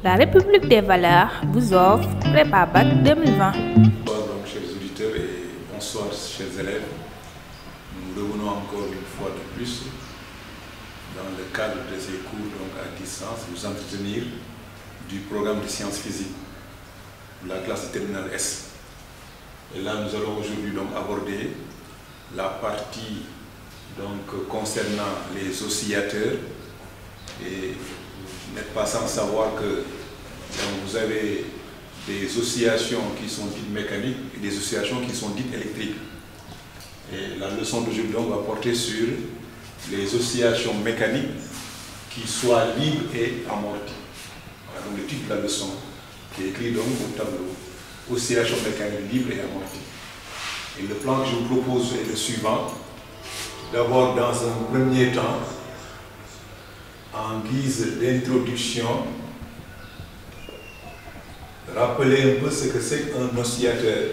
La République des valeurs vous offre Prépa Bac 2020. Bonsoir donc chers auditeurs et bonsoir chers élèves. Nous revenons encore une fois de plus dans le cadre de ces cours donc à distance, vous entretenir du programme de sciences physiques de la classe de terminale S. Et là nous allons aujourd'hui donc aborder la partie donc concernant les oscillateurs. Et vous n'êtes pas sans savoir que donc, vous avez des oscillations qui sont dites mécaniques et des oscillations qui sont dites électriques. Et la leçon d'aujourd'hui va porter sur les oscillations mécaniques qui soient libres et amorties. Voilà donc le titre de la leçon qui est écrit donc au tableau. Oscillations mécaniques libres et amorties. Et le plan que je vous propose est le suivant. D'abord, dans un premier temps, en guise d'introduction, rappeler un peu ce que c'est un oscillateur.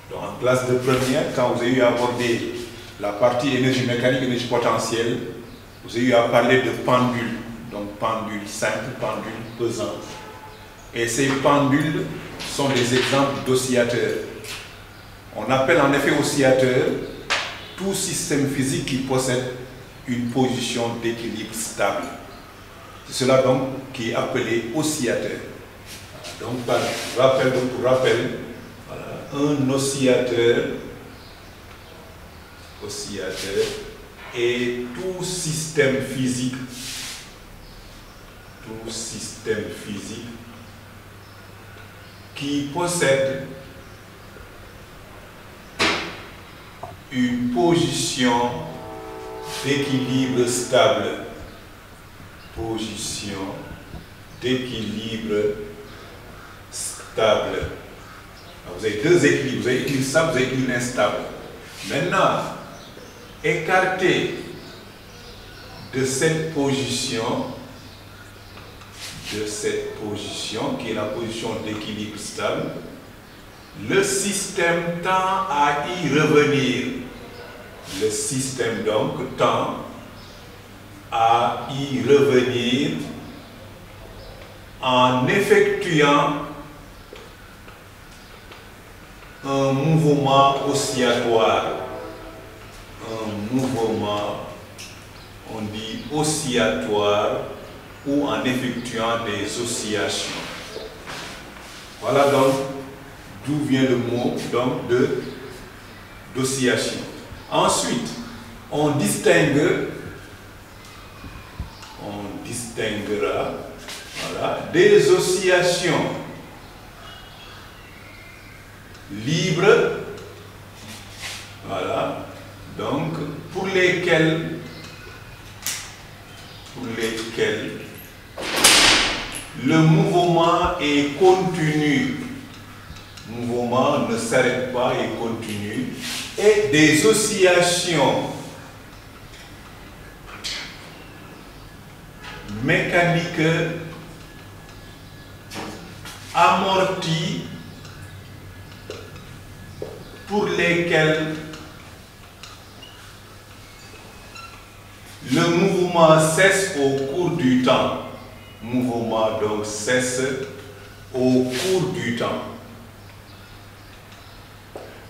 Donc, en classe de première, quand vous avez eu à aborder la partie énergie mécanique, énergie potentielle, vous avez eu à parler de pendules. Donc pendules simples, pendules pesantes. Et ces pendules sont des exemples d'oscillateurs. On appelle en effet oscillateur tout système physique qui possède une position d'équilibre stable. C'est cela donc qui est appelé oscillateur. Donc pour rappel, voilà, un oscillateur est tout système physique qui possède une position d'équilibre stable. Position d'équilibre stable. Alors, vous avez deux équilibres, vous avez équilibre stable, vous avez équilibre instable. Maintenant, écarté de cette position qui est la position d'équilibre stable, le système tend à y revenir. Le système donc tend à y revenir en effectuant un mouvement oscillatoire. Un mouvement, on dit oscillatoire, ou en effectuant des oscillations. Voilà donc d'où vient le mot donc d'oscillation. Ensuite, on distinguera voilà, des oscillations libres, voilà, donc pour lesquelles le mouvement est continu. Le mouvement ne s'arrête pas et continue. Et des oscillations mécaniques amorties pour lesquelles le mouvement cesse au cours du temps. Mouvement donc cesse au cours du temps.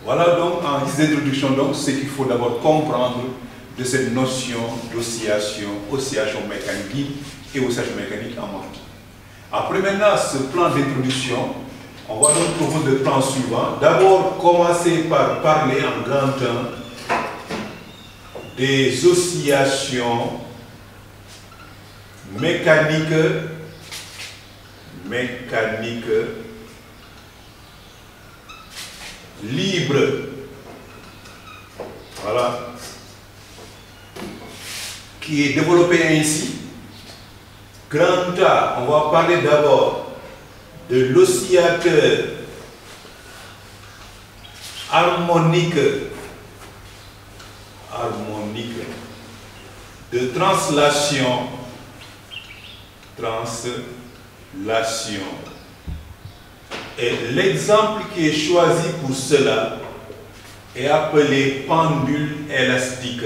Voilà donc en guise d'introduction donc ce qu'il faut d'abord comprendre de cette notion d'oscillation, oscillation mécanique et oscillation mécanique amortie. Après maintenant ce plan d'introduction, on va donc proposer le plan suivant. D'abord commencer par parler en grand temps des oscillations mécaniques libres. Voilà. Qui est développé ainsi. Grand A, on va parler d'abord de l'oscillateur harmonique de translation. Et l'exemple qui est choisi pour cela est appelé pendule élastique.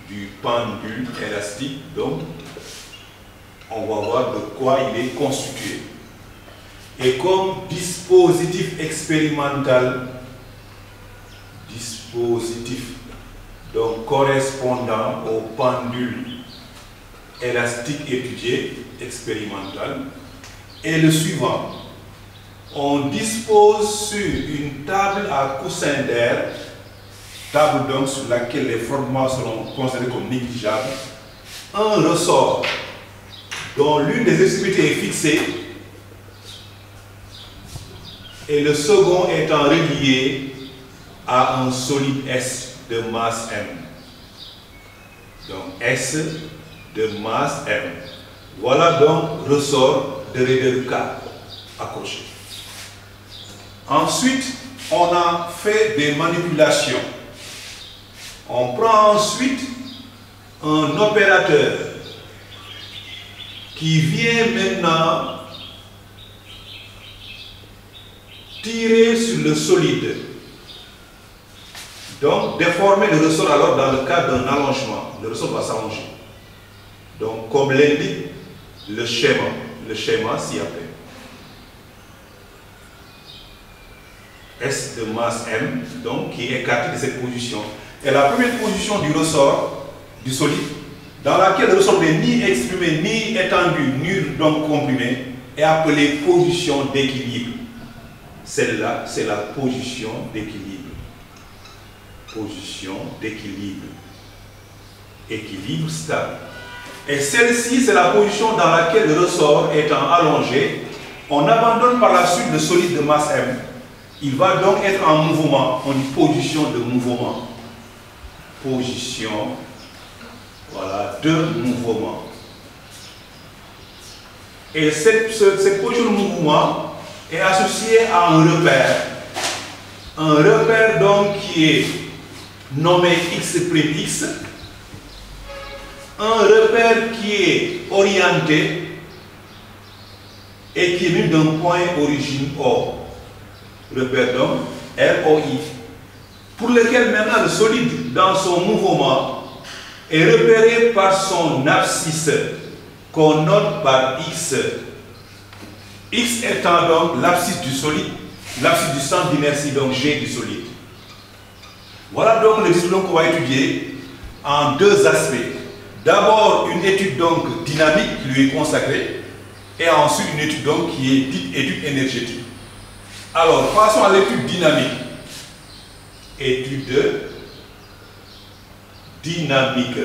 Du pendule élastique, donc On va voir de quoi il est constitué. Et comme dispositif expérimental, dispositif donc correspondant au pendule élastique étudié, expérimental, est le suivant. On dispose sur une table à coussin d'air, table donc sur laquelle les fondements seront considérés comme négligeables, un ressort dont l'une des extrémités est fixée et le second étant relié à un solide S de masse M. Donc S de masse M. Voilà donc ressort de raideur K accroché. Ensuite, on a fait des manipulations. On prend ensuite un opérateur qui vient maintenant tirer sur le solide. Donc, déformer le ressort alors dans le cas d'un allongement. Le ressort va s'allonger. Donc, comme l'indique le schéma ci-après. S de masse M, donc qui est écarté de cette position. Et la première position du ressort, du solide, dans laquelle le ressort n'est ni exprimé, ni étendu, ni donc comprimé, est appelée position d'équilibre. Celle-là, c'est la position d'équilibre. Position d'équilibre. Équilibre stable. Et celle-ci, c'est la position dans laquelle le ressort étant allongé, on abandonne par la suite le solide de masse M. Il va donc être en mouvement, en position de mouvement. Position, voilà, de mouvement. Et cette position de mouvement est associée à un repère. Un repère donc qui est nommé X', un repère qui est orienté et qui est venu d'un point origine O. Repère donc ROI, pour lequel maintenant le solide dans son mouvement est repéré par son abscisse qu'on note par X. X étant donc l'abscisse du solide, l'abscisse du centre d'inertie, donc G du solide. Voilà donc le dispositif qu'on va étudier en deux aspects. D'abord une étude donc dynamique qui lui est consacrée et ensuite une étude donc qui est dite étude énergétique. Alors, passons à l'étude dynamique. Étude dynamique.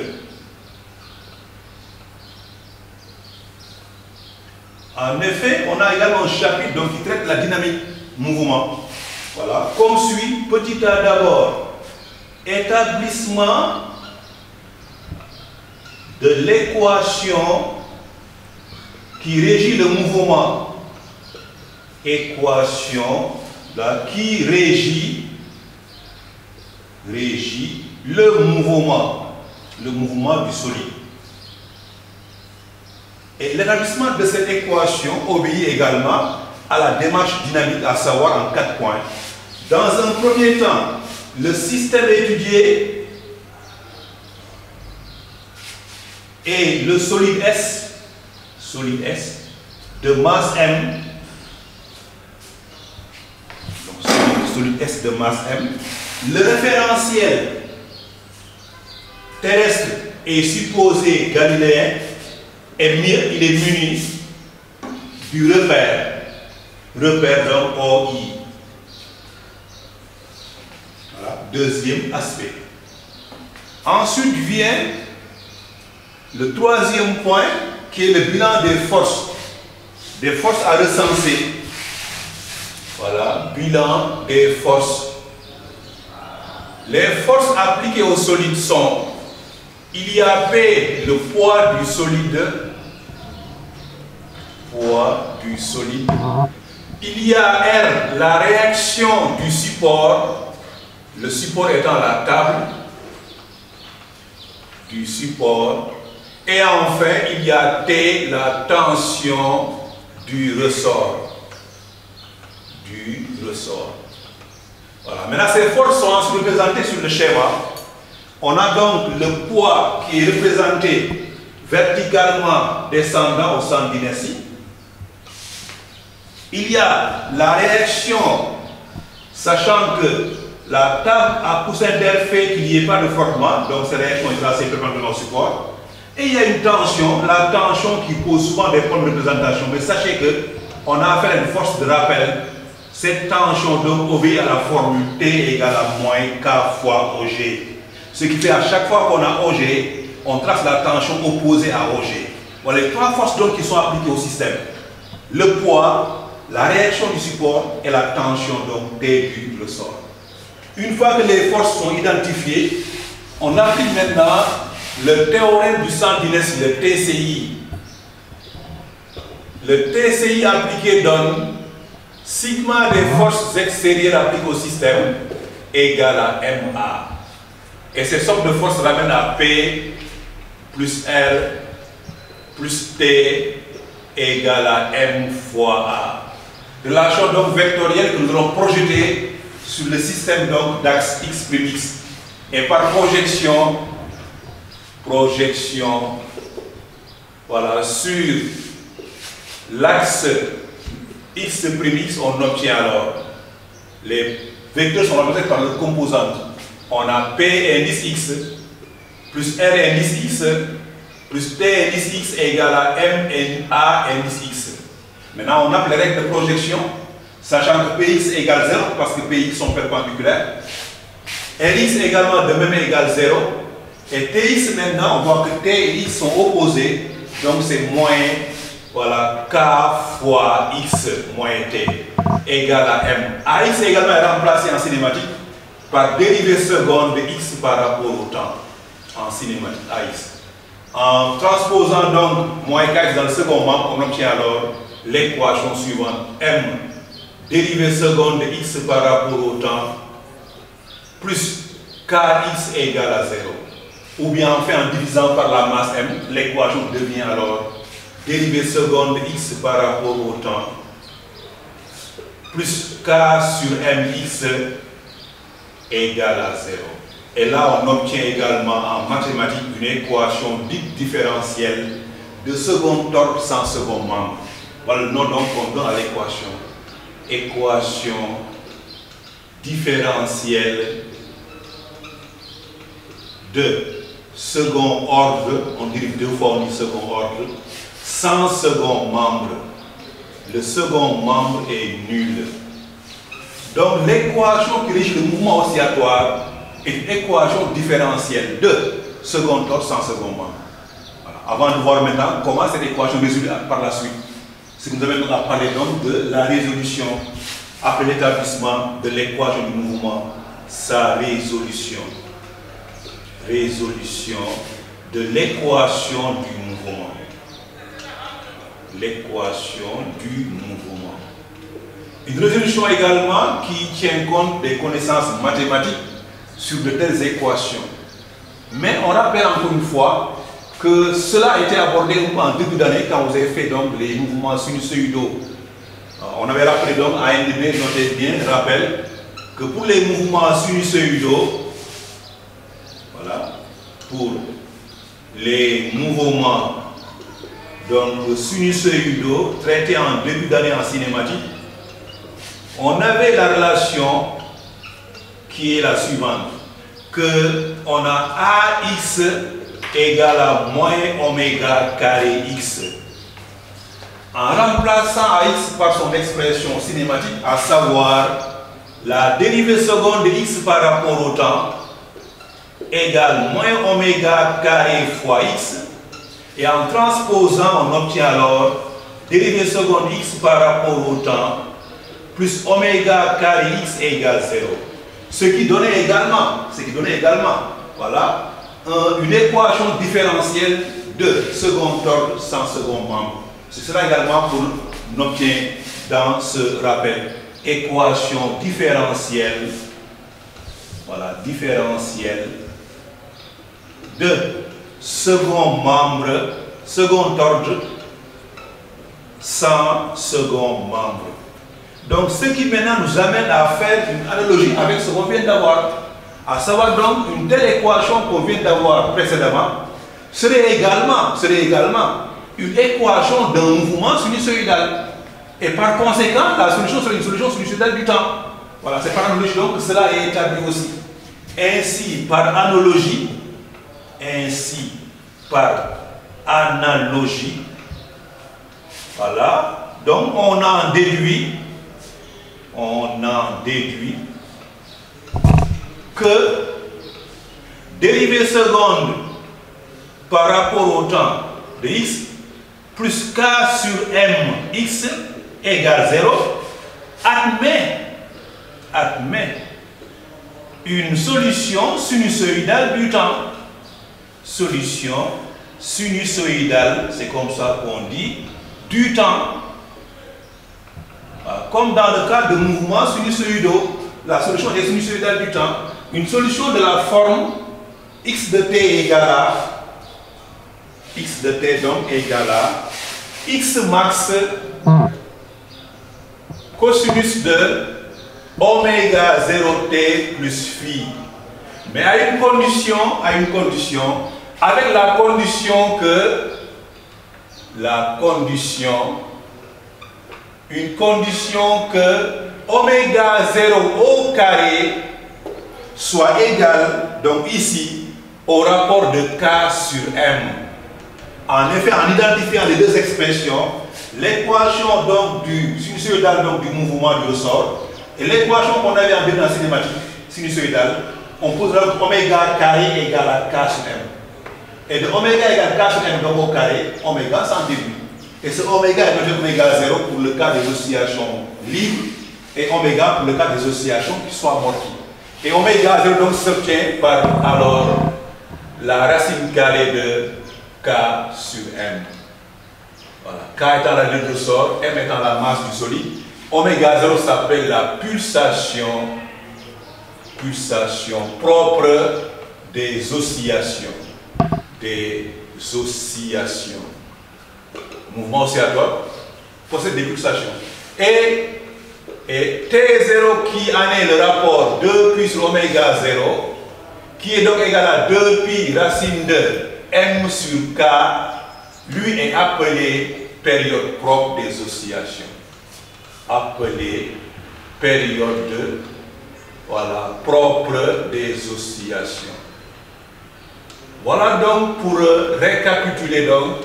En effet, on a également un chapitre donc, qui traite de la dynamique mouvement. Voilà. Comme suit, petit a d'abord, établissement de l'équation qui régit le mouvement. Équation là, qui régit le mouvement du solide. Et l'établissement de cette équation obéit également à la démarche dynamique, à savoir en 4 points. Dans un premier temps, le système étudié est le solide S de masse M. Solide S de masse M. Le référentiel terrestre est supposé galiléen et il est muni du repère donc OI. Voilà, deuxième aspect. Ensuite vient le troisième point qui est le bilan des forces à recenser. Voilà, bilan des forces. Les forces appliquées au solide sont, il y a P, le poids du solide, il y a R, la réaction du support, le support étant la table du support, et enfin il y a T, la tension du ressort. Voilà. Maintenant, ces forces sont ensuite représentées sur le schéma. On a donc le poids qui est représenté verticalement descendant au centre d'inertie. Il y a la réaction, sachant que la table à coussin d'air fait qu'il n'y ait pas de frottement, donc cette réaction est assez perpendiculaire au support. Et il y a une tension, la tension qui pose souvent des problèmes de représentation. Mais sachez qu'on a affaire à une force de rappel. Cette tension donc obéit à la formule T égale à moins K fois OG. Ce qui fait à chaque fois qu'on a OG, on trace la tension opposée à OG. Voilà les trois forces donc qui sont appliquées au système. Le poids, la réaction du support et la tension donc T du ressort. Une fois que les forces sont identifiées, on applique maintenant le théorème du centre d'inertie, le TCI. Le TCI appliqué donne sigma des forces extérieures appliquées au système égale à MA. Et cette somme de forces ramène à P plus R plus T égale à M fois A. Relation donc vectorielle que nous allons projeter sur le système donc d'axe X'. Et par projection, voilà, sur l'axe X', on obtient alors les vecteurs sont représentés par le composante. On a P indice X plus R indice X plus T indice X égale à M A indice X. Maintenant, on a les règles de projection, sachant que Px égale 0 parce que Px sont perpendiculaires. Rx également de même égale 0. Et Tx maintenant, on voit que T et X sont opposés. Donc c'est moins, voilà, K fois X moins T égale à M. Ax également est remplacé en cinématique par dérivée seconde de X par rapport au temps. En cinématique, Ax. En transposant donc moins Kx dans le second membre, on obtient alors l'équation suivante. M, dérivée seconde de X par rapport au temps, plus Kx égale à 0. Ou bien enfin en divisant par la masse M, l'équation devient alors dérivée seconde de X par rapport au temps, plus K sur Mx égale à 0. Et là, on obtient également en mathématiques une équation dite différentielle de second ordre sans second membre. Voilà le nom donc qu'on donne à l'équation. Équation différentielle de second ordre, on dérive deux fois, on dit second ordre, sans second membre. Le second membre est nul. Donc l'équation qui régit le mouvement oscillatoire est une équation différentielle de second ordre sans second membre. Voilà. Avant de voir maintenant comment cette équation résulte par la suite, ce que nous avons à parler donc de la résolution après l'établissement de l'équation du mouvement, sa résolution. Résolution de l'équation du mouvement. L'équation du mouvement. Une résolution également qui tient compte des connaissances mathématiques sur de telles équations. Mais on rappelle encore une fois que cela a été abordé en début d'année quand vous avez fait donc les mouvements sinusoïdaux. On avait rappelé donc à NDB, notez bien, rappel que pour les mouvements sinusoïdaux, voilà, pour les mouvements donc sinusoïdaux traités en début d'année en cinématique, on avait la relation qui est la suivante, que on a AX égale à moins oméga carré X. En remplaçant AX par son expression cinématique, à savoir la dérivée seconde de X par rapport au temps, égale moins oméga carré fois X. Et en transposant, on obtient alors dérivée seconde X par rapport au temps, plus oméga carré X égale 0. Ce qui donnait également, voilà, une équation différentielle de second ordre sans second membre. C'est cela également qu'on obtient dans ce rappel. Équation différentielle, voilà, différentielle de second membre, second ordre sans second membre. Donc ce qui maintenant nous amène à faire une analogie avec ce qu'on vient d'avoir, à savoir donc une telle équation qu'on vient d'avoir précédemment serait également une équation d'un mouvement sinusoïdal. Et par conséquent, la solution sera une solution sinusoïdale du temps. Voilà, c'est par analogie donc que cela est établi aussi. Ainsi, par analogie, voilà, donc on en déduit que dérivée seconde par rapport au temps de x plus k sur m x égale 0 admet une solution sinusoïdale du temps. Solution sinusoïdale, c'est comme ça qu'on dit, du temps. Comme dans le cas de mouvements sinusoïdaux, la solution est sinusoïdale du temps. Une solution de la forme x de t égale à x de t donc égale à x max cosinus de oméga 0t plus phi. Mais à une condition, avec la condition que oméga 0 au carré soit égal, donc ici, au rapport de k sur m. En effet, en identifiant les deux expressions, l'équation donc du sinusoïdal donc du mouvement du ressort et l'équation qu'on avait en début dans la cinématique sinusoïdale, on pose donc oméga carré égale à k sur m. Et de oméga égale k sur m donc au carré, oméga sans début. Et ce oméga est noté oméga 0 pour le cas des oscillations libres et oméga pour le cas des oscillations qui sont amorties. Et oméga 0 donc s'obtient par alors la racine carrée de k sur m. Voilà. K étant la durée de ressort, m étant la masse du solide, oméga 0 s'appelle la pulsation propre des oscillations. Mouvement oscillatoire possède des pulsations. Et T0 qui en est le rapport 2pi sur oméga 0, qui est donc égal à 2pi racine de m sur k, lui est appelé période propre des oscillations. Appelé période propre des oscillations. Voilà donc pour récapituler donc,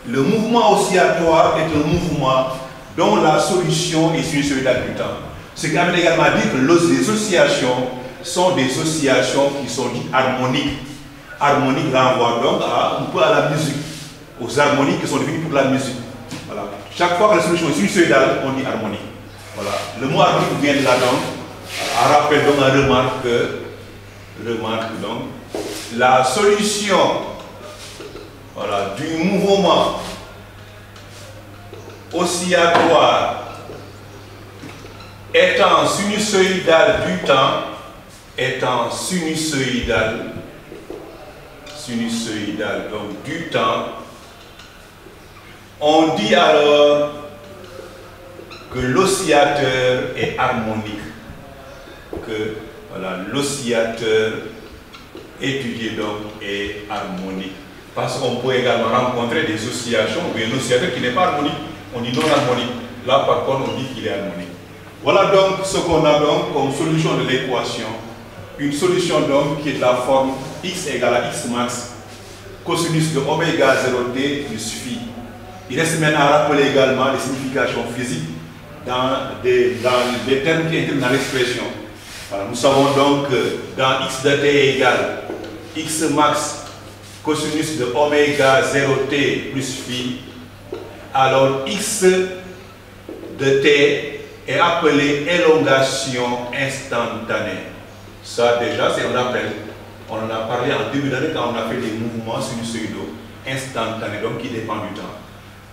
le mouvement oscillatoire est un mouvement dont la solution est sinusoïdale du temps. Ce qui amène également à dire que les oscillations sont des oscillations qui sont dites harmoniques. Harmonique renvoie donc un peu à la musique, aux harmoniques qui sont définies pour la musique. Voilà. Chaque fois que la solution est sinusoïdale, on dit harmonique. Voilà. Le mot harmonique vient de là donc, en rappel donc, en remarque donc, la solution du mouvement oscillatoire étant sinusoïdal du temps, donc du temps, on dit alors que l'oscillateur est harmonique, que l'oscillateur étudié donc est harmonique. Parce qu'on peut également rencontrer des oscillations ou un oscillateur qui n'est pas harmonique, on dit non harmonique. Là par contre on dit qu'il est harmonique. Voilà donc ce qu'on a donc comme solution de l'équation. Une solution donc qui est de la forme x égale à x max cosinus de oméga 0t plus phi. Il reste maintenant à rappeler également les significations physiques dans les termes qui entrent dans l'expression. Voilà, nous savons donc que dans x de t égale x max cosinus de oméga 0t plus phi, alors x de t est appelé élongation instantanée. Ça déjà c'est un rappel. On en a parlé en début d'année quand on a fait des mouvements sinusoïdaux instantanés, donc qui dépendent du temps.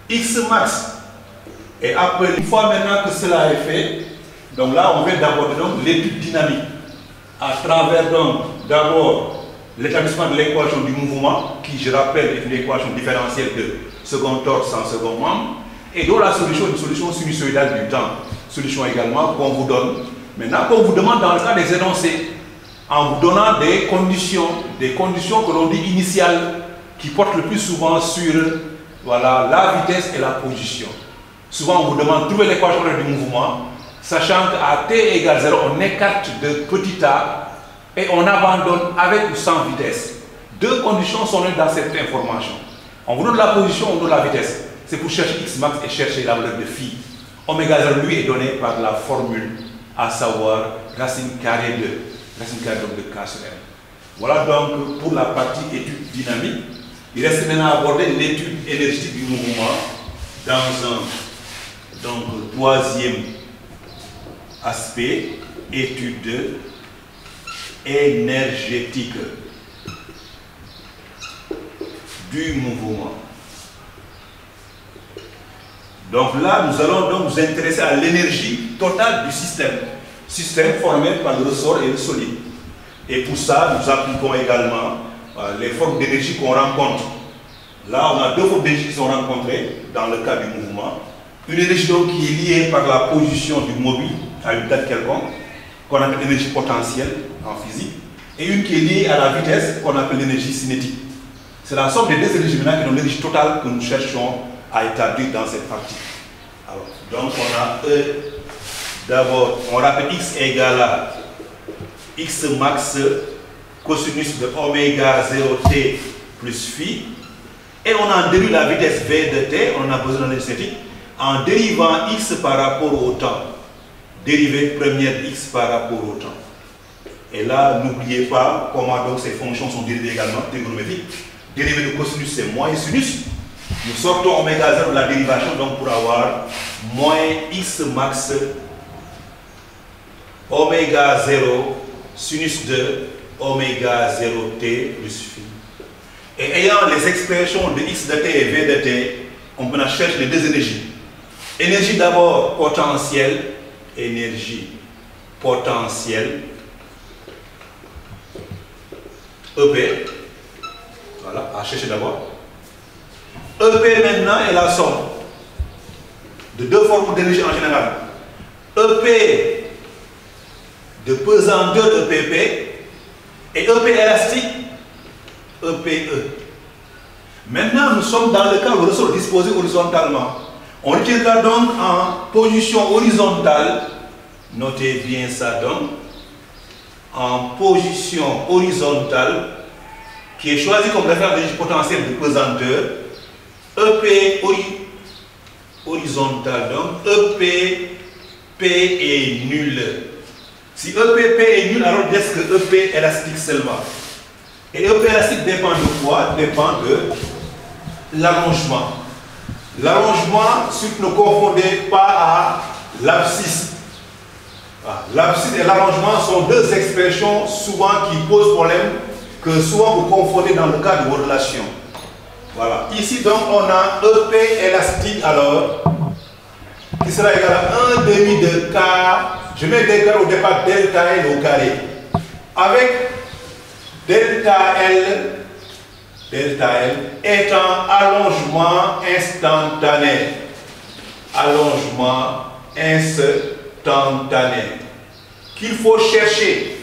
X max est appelé, une fois maintenant que cela est fait, donc là on va d'abord l'étude dynamique à travers donc d'abord l'établissement de l'équation du mouvement, qui je rappelle est une équation différentielle de second torse en second membre, et dont la solution est une solution sinusoïdale du temps. Solution également qu'on vous donne. Maintenant qu'on vous demande dans le cas des énoncés, en vous donnant des conditions que l'on dit initiales, qui portent le plus souvent sur voilà, la vitesse et la position. Souvent, on vous demande de trouver l'équation du mouvement, sachant qu'à t égale 0, on écarte de petit a et on abandonne avec ou sans vitesse. Deux conditions sont données dans cette information. On vous donne la position, on donne la vitesse. C'est pour chercher x max et chercher la valeur de phi. Oméga 0, lui, est donné par la formule, à savoir racine carrée de k sur m. Voilà donc pour la partie étude dynamique. Il reste maintenant à aborder l'étude énergétique du mouvement dans un troisième aspect, étude énergétique du mouvement. Donc là, nous allons donc nous intéresser à l'énergie totale du système formé par le ressort et le solide. Et pour ça, nous appliquons également les formes d'énergie qu'on rencontre. Là, on a deux formes d'énergie qui sont rencontrées dans le cas du mouvement. Une énergie donc qui est liée par la position du mobile à une date quelconque, qu'on appelle l'énergie potentielle en physique, et une qui est liée à la vitesse, qu'on appelle l'énergie cinétique. C'est la somme des deux énergies maintenant qui sont l'énergie totale que nous cherchons à établir dans cette partie. Alors, donc on a E, d'abord, on rappelle x égale à x max cosinus de oméga 0t plus phi, et on en dérive la vitesse v de t, on en a besoin dans l'esthétique, en dérivant x par rapport au temps. Dérivée première x par rapport au temps. Et là, n'oubliez pas comment donc ces fonctions sont dérivées également, trigonométriques. Dérivée de cosinus, c'est moins sinus. Nous sortons oméga 0 de la dérivation donc pour avoir moins x max oméga 0 sinus de oméga 0t plus phi. Et ayant les expressions de x de t et v de t, on peut chercher les deux énergies. Énergie d'abord potentielle, énergie potentielle, EP, voilà, à chercher d'abord. EP maintenant est la somme de deux formes d'énergie en général. EP de pesanteur de PP et EP élastique, EPE. Maintenant, nous sommes dans le cas où le ressort est disposé horizontalement. On retiendra donc en position horizontale, notez bien ça donc, en position horizontale, qui est choisi comme référence d'énergie potentielle de pesanteur, EP horizontal, donc EP P est nul. Si EP P est nul, alors est-ce que EP élastique seulement? Et EP élastique dépend de quoi? Dépend de l'allongement. L'allongement, surtout ne confondez pas à l'abscisse. L'abscisse et l'allongement sont deux expressions souvent qui posent problème, que souvent vous confondez dans le cas de vos relations. Voilà. Ici donc on a EP élastique alors, qui sera égal à 1 demi de K, je mets d'écart au départ delta L au carré, avec delta L étant allongement instantané. Allongement instantané qu'il faut chercher.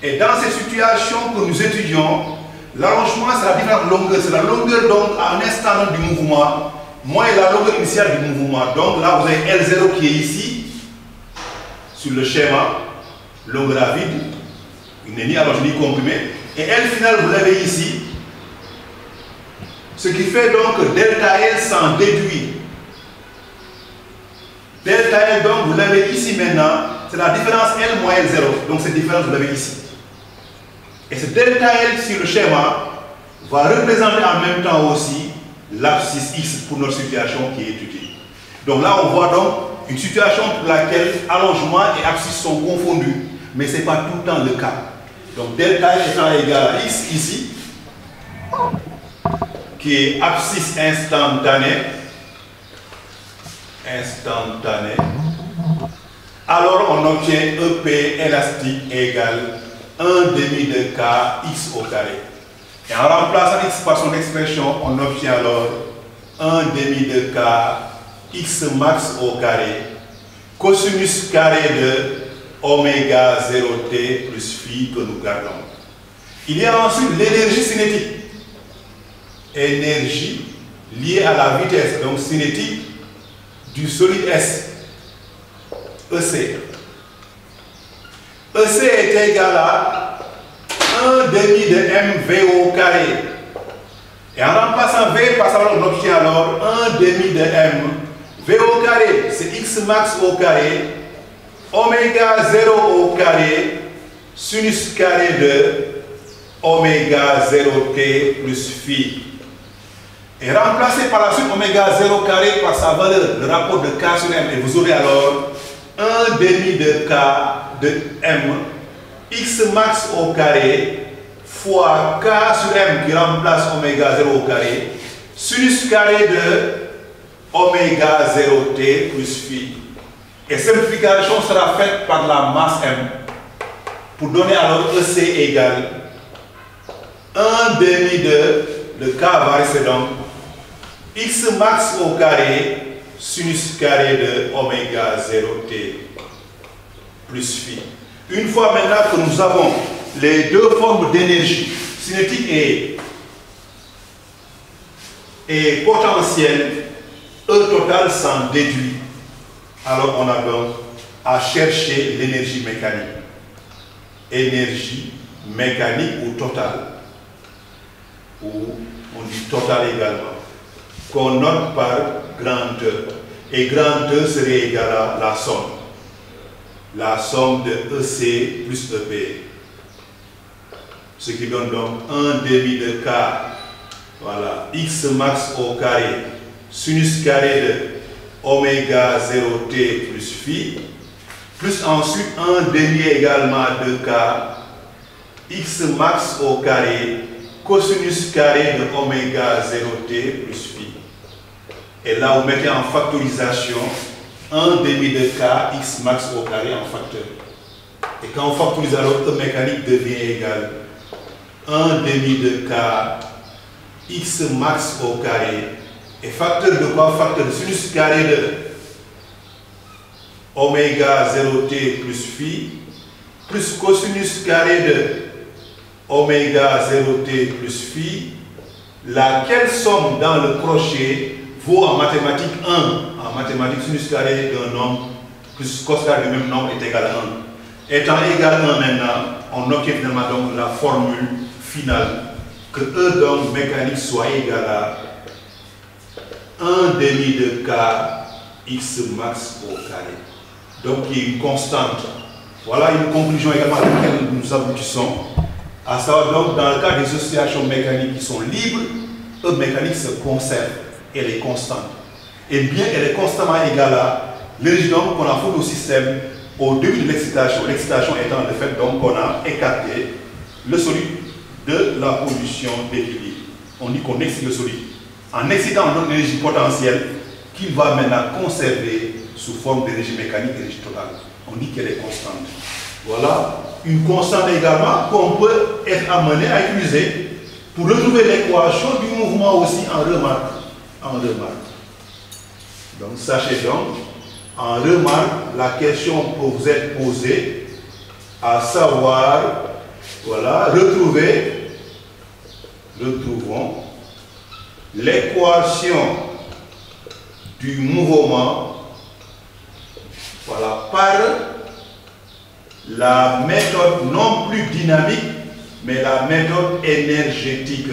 Et dans ces situations que nous étudions, l'allongement c'est la différence longueur. C'est la longueur donc à un instant du mouvement, moins la longueur initiale du mouvement. Donc là vous avez L0 qui est ici, sur le schéma, longueur à vide, il n'est ni allongé ni comprimé. Et L final vous l'avez ici. Ce qui fait donc que delta L s'en déduit. Delta L donc vous l'avez ici maintenant, c'est la différence L moins L0. Donc cette différence vous l'avez ici. Et ce delta L sur le schéma va représenter en même temps aussi l'abscisse X pour notre situation qui est étudiée. Donc là on voit donc une situation pour laquelle allongement et abscisse sont confondus. Mais ce n'est pas tout le temps le cas. Donc delta L étant égal à X ici, qui est abscisse instantanée, alors on obtient EP élastique égale 1 demi de K X au carré. Et en remplaçant X par son expression, on obtient alors 1 demi de K X max au carré, cosinus carré de oméga 0t plus phi que nous gardons. Il y a ensuite l'énergie cinétique. Énergie lié à la vitesse donc cinétique du solide S, EC. EC est égal à 1 demi de mv au carré. Et en remplaçant V par ça, on obtient alors 1 demi de m. V au carré, c'est x max au carré, oméga 0 au carré, sinus carré de oméga 0t plus phi. Et remplacez par la suite oméga 0 carré par sa valeur, le rapport de K sur M. Et vous aurez alors 1 demi de K de M, x max au carré, fois K sur M qui remplace oméga 0 au carré, sinus carré de oméga 0t plus phi. Et simplification sera faite par la masse M pour donner alors EC égale 1 demi de, le K va rester donc x max au carré sinus carré de oméga 0t plus phi. Une fois maintenant que nous avons les deux formes d'énergie, cinétique et potentielle, E total s'en déduit. Alors on a donc à chercher l'énergie mécanique. Énergie mécanique ou totale, ou on dit totale également, qu'on note par grand E. Et grand E serait égal à la somme de EC plus EP. Ce qui donne donc 1 demi de K, voilà, x max au carré, sinus carré de oméga 0t plus phi, plus ensuite 1 demi également de K, x max au carré, cosinus carré de oméga 0t plus phi. Et là, vous mettez en factorisation 1 demi de K, x max au carré en facteur. Et quand on factorise, alors E mécanique devient égal 1 demi de K, x max au carré. Et facteur de quoi? Facteur de sinus carré de oméga 0t plus phi, plus cosinus carré de oméga 0t plus phi, laquelle somme dans le crochet vaut en mathématiques 1. En mathématiques, sinus carré d'un nombre plus cos carré du même nombre est égal à 1. Étant égal à 1 maintenant, on obtient finalement donc la formule finale que E donc mécanique soit égal à 1 demi de K x max au carré. Donc il y a une constante. Voilà une conclusion également à laquelle nous aboutissons. À savoir donc dans le cas des oscillations mécaniques qui sont libres, E mécanique se conserve. Elle est constante. Et bien elle est constamment égale à l'énergie donc qu'on a fournie au système au début de l'excitation. L'excitation étant le fait donc qu'on a écarté le solide de la position d'équilibre. On dit qu'on excite le solide. En excitant, on donne une énergie potentielle qu'il va maintenant conserver sous forme d'énergie mécanique, d'énergie totale. On dit qu'elle est constante. Voilà une constante également qu'on peut être amené à utiliser pour retrouver l'équation du mouvement aussi en remarque. Donc sachez donc, en remarque, la question peut vous être posée, à savoir, voilà, retrouvons l'équation du mouvement, voilà, par la méthode non plus dynamique, mais la méthode énergétique.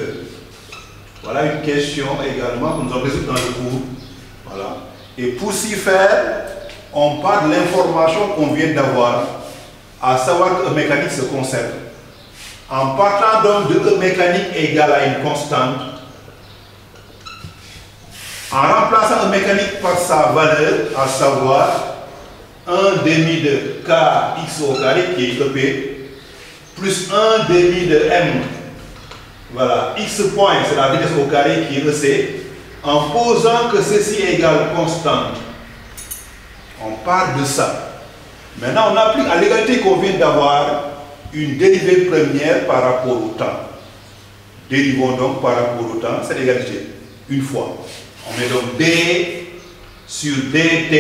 Voilà une question également que nous allons résoudre dans le cours. Voilà. Et pour s'y faire, on part de l'information qu'on vient d'avoir, à savoir que E mécanique se conserve. En partant donc de E mécanique égale à une constante, en remplaçant E mécanique par sa valeur, à savoir 1 demi de Kx au carré qui est EP, plus 1 demi de M, voilà, X point c'est la vitesse au carré qui est EC, en posant que ceci égale constante. On part de ça. Maintenant on applique à l'égalité qu'on vient d'avoir une dérivée première par rapport au temps. Dérivons donc par rapport au temps, c'est l'égalité. Une fois. On met donc D sur dt,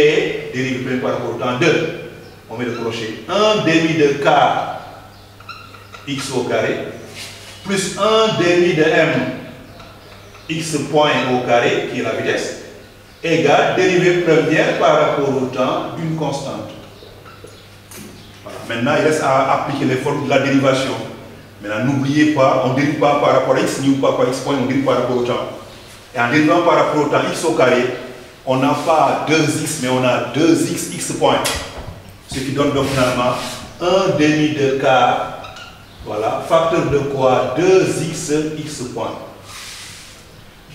dérivée première par rapport au temps 2. On met le crochet. 1 demi de K x au carré plus 1 demi de M x point au carré, qui est la vitesse, égale dérivée première par rapport au temps d'une constante. Voilà. Maintenant, il reste à appliquer les formes de la dérivation. Maintenant, n'oubliez pas, on ne dérive pas par rapport à x, ni pas par x point, on dérive par rapport au temps. Et en dérivant par rapport au temps x au carré, on n'a pas 2x, mais on a 2x, x point. Ce qui donne donc finalement 1 demi de quart. Voilà, facteur de quoi 2x, x point.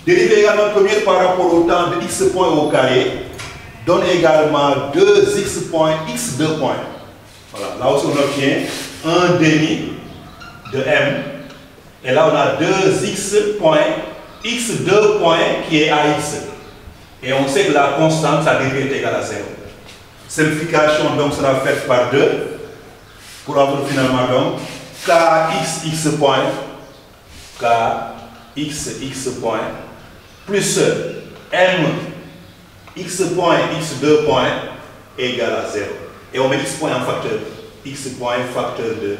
Dériver également première par rapport au temps de x point au carré donne également 2x point, x2 point. Voilà, là aussi on obtient 1 demi de m. Et là on a 2x point, x2 point qui est ax. Et on sait que la constante, sa dérivée est égale à 0. Simplification donc sera faite par 2 pour avoir finalement donc kx, x point, kx, x point, plus m, x point, x2 point, égale à 0. Et on met x point en facteur. X point, facteur de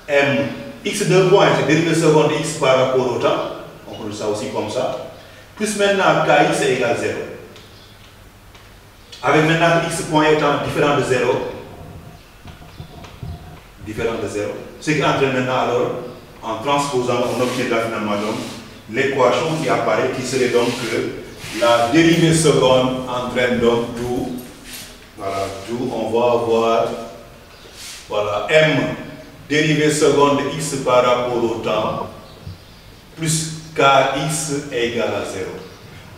m, x2 point, c'est dérivée seconde x par rapport au temps. On produit ça aussi comme ça. Plus maintenant kx est égal à 0. Avec maintenant x point étant différent de 0. Différent de 0. Ce qui entraîne maintenant alors, en transposant, on obtiendra finalement donc l'équation qui apparaît, qui serait donc que la dérivée seconde entraîne donc d'où, voilà, d'où on va avoir, voilà, m dérivée seconde de x par rapport au temps, plus kx égale à 0.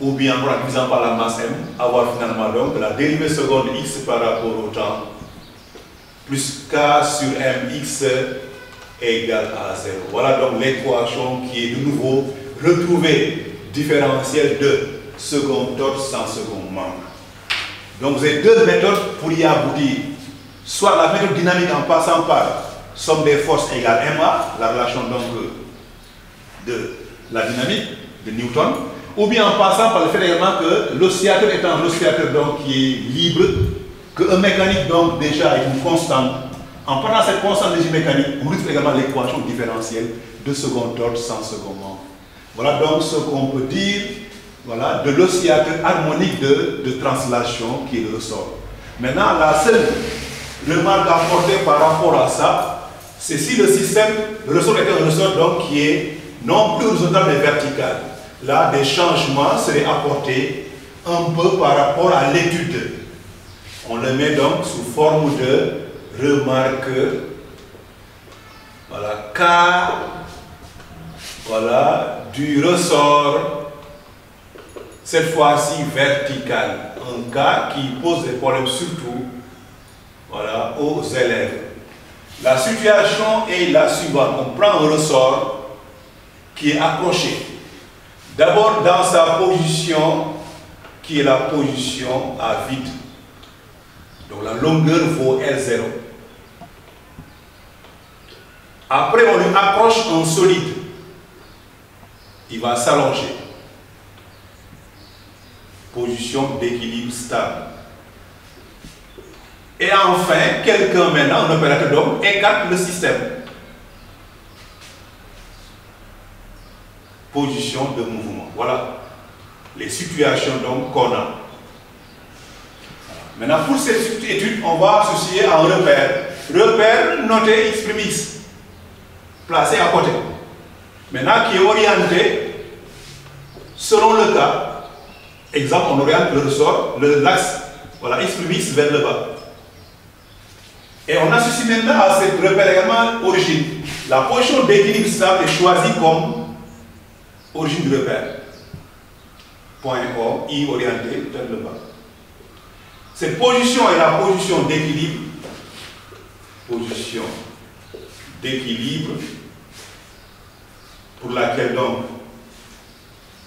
Ou bien, en divisant par la masse m, avoir finalement donc la dérivée seconde de x par rapport au temps, plus k sur mx égale à 0. Voilà donc l'équation qui est de nouveau retrouvée différentielle de second ordre sans second membre. Donc vous avez deux méthodes pour y aboutir. Soit la méthode dynamique en passant par somme des forces égale ma, la relation donc de la dynamique de Newton, ou bien en passant par le fait également que l'oscillateur étant un oscillateur donc qui est libre, qu'un mécanique donc déjà est une constante. En parlant de cette constante d'énergie mécanique, on retrouve également l'équation différentielle de second ordre sans second membre. Voilà donc ce qu'on peut dire, voilà, de l'oscillateur harmonique de translation qui est le ressort. Maintenant, la seule remarque à apporter par rapport à ça, c'est si le système, le ressort est un ressort donc qui est non plus horizontal mais vertical. Là, des changements seraient apportés un peu par rapport à l'étude. On le met donc sous forme de remarque, voilà, cas, voilà, du ressort, cette fois-ci vertical, un cas qui pose des problèmes surtout, voilà, aux élèves. La situation est la suivante, on prend un ressort qui est accroché, d'abord dans sa position, qui est la position à vide. Donc la longueur vaut L0. Après, on lui accroche un solide. Il va s'allonger. Position d'équilibre stable. Et enfin, quelqu'un maintenant, un opérateur donc, écarte le système. Position de mouvement. Voilà les situations donc qu'on a. Maintenant, pour cette étude, on va associer à un repère. Repère noté x', placé à côté. Maintenant, qui est orienté selon le cas. Exemple, on oriente le ressort, l'axe, voilà, x' vers le bas. Et on associe maintenant à ce repère également origine. La position d'équilibre stable est choisie comme origine du repère. Point O, I orienté vers le bas. Cette position est la position d'équilibre. Position d'équilibre pour laquelle donc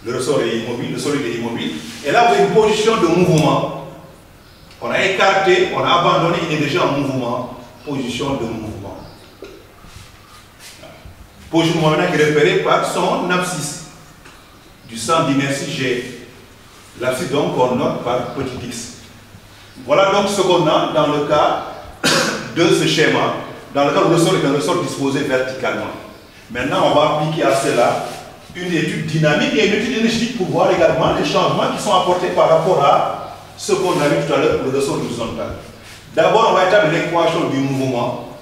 le ressort est immobile, le solide est immobile. Et là, vous avez une position de mouvement. On a écarté, on a abandonné, il est déjà en mouvement. Position de mouvement. Position de mouvement qui est repérée par son abscisse du centre d'inertie G. L'abscisse donc on note par petit x. Voilà donc ce qu'on a dans le cas de ce schéma, dans le cas où le ressort est un ressort disposé verticalement. Maintenant, on va appliquer à cela une étude dynamique et une étude énergétique pour voir également les changements qui sont apportés par rapport à ce qu'on a vu tout à l'heure pour le ressort horizontal. D'abord, on va établir l'équation du mouvement.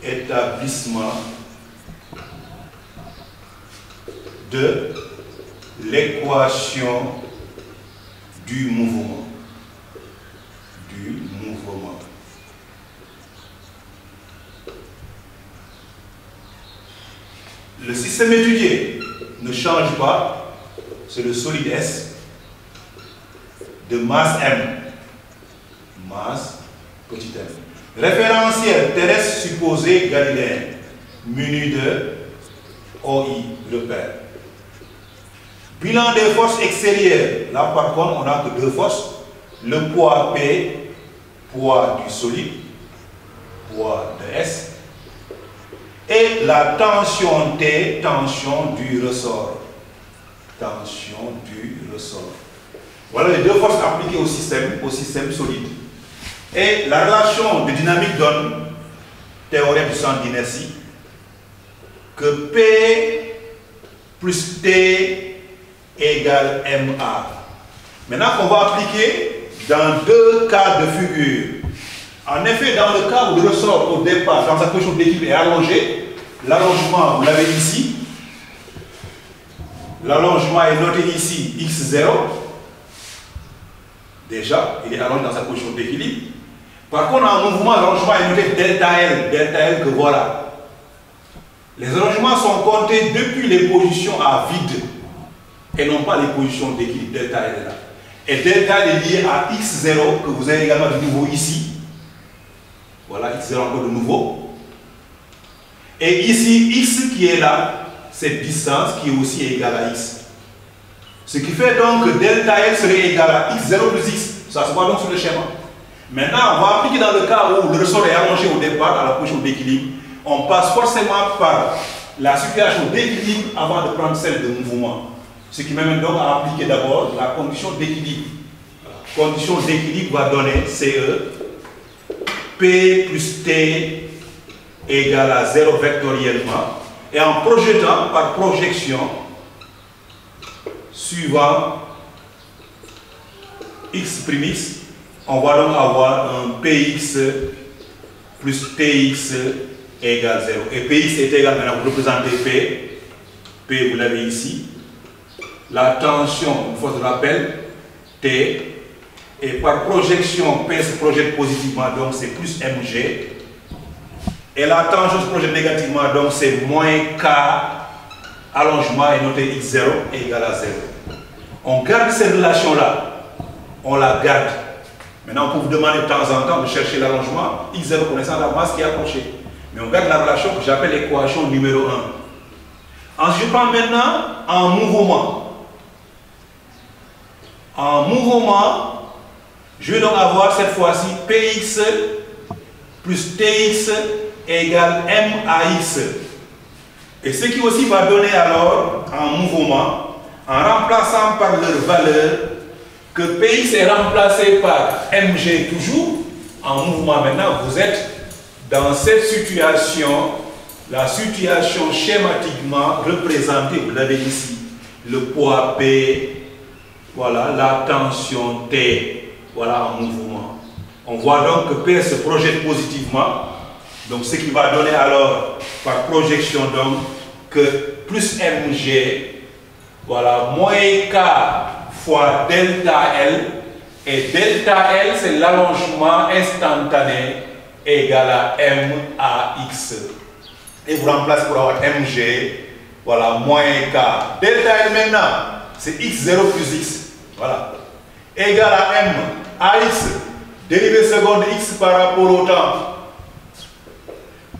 Établissement de l'équation du mouvement. Le système étudié ne change pas, c'est le solide S de masse M. Masse petit m. Référentiel terrestre supposé galiléen, muni de OI, repère. Bilan des forces extérieures. Là par contre, on n'a que deux forces. Le poids P, poids du solide, poids de S. Et la tension T, tension du ressort. Tension du ressort. Voilà les deux forces appliquées au système solide. Et la relation de dynamique donne, théorème du centre d'inertie, que P plus T égale MA. Maintenant qu'on va appliquer dans deux cas de figure. En effet, dans le cas où le ressort au départ, dans sa position d'équilibre est allongé, l'allongement, vous l'avez ici. L'allongement est noté ici, x0. Déjà, il est allongé dans sa position d'équilibre. Par contre, en mouvement, l'allongement est noté delta L que voilà. Les allongements sont comptés depuis les positions à vide et non pas les positions d'équilibre, delta L est là. Et delta L est lié à x0 que vous avez également de nouveau ici. Voilà, x0 encore de nouveau. Et ici, x qui est là, cette distance qui est aussi égale à x. Ce qui fait donc que delta L serait égal à x0 plus x. Ça se voit donc sur le schéma. Maintenant, on va appliquer dans le cas où le ressort est allongé au départ à la position d'équilibre. On passe forcément par la situation d'équilibre avant de prendre celle de mouvement. Ce qui m'amène donc à appliquer d'abord la condition d'équilibre. La condition d'équilibre va donner CE. P plus T égale à 0 vectoriellement. Et en projetant par projection, suivant x', on va donc avoir un Px plus Tx égale 0. Et Px est égal, maintenant vous représentez P. P, vous l'avez ici. La tension, une fois de rappel, T. Et par projection, P se projette positivement, donc c'est plus mg. Et la tension se projette négativement, donc c'est moins k. Allongement est noté x0 égale à 0. On garde cette relation-là. On la garde. Maintenant, on peut vous demander de temps en temps de chercher l'allongement, x0 connaissant la masse qui est approchée. Mais on garde la relation que j'appelle l'équation numéro 1. Ensuite, je prends maintenant en mouvement. En mouvement, je vais donc avoir cette fois-ci Px plus Tx égale MAX. Et ce qui aussi va donner alors en mouvement, en remplaçant par leur valeur, que Px est remplacé par Mg toujours, en mouvement maintenant, vous êtes dans cette situation, la situation schématiquement représentée, vous l'avez ici, le poids P, voilà, la tension T, voilà en mouvement. On voit donc que P se projette positivement, donc ce qui va donner alors, par projection donc, que plus Mg, voilà, moins K fois delta L, et delta L c'est l'allongement instantané égal à MAX. Et vous remplacez pour avoir Mg, voilà, moins K. Delta L maintenant, c'est x0 plus x, voilà, égal à M, AX, dérivée seconde de x par rapport au temps.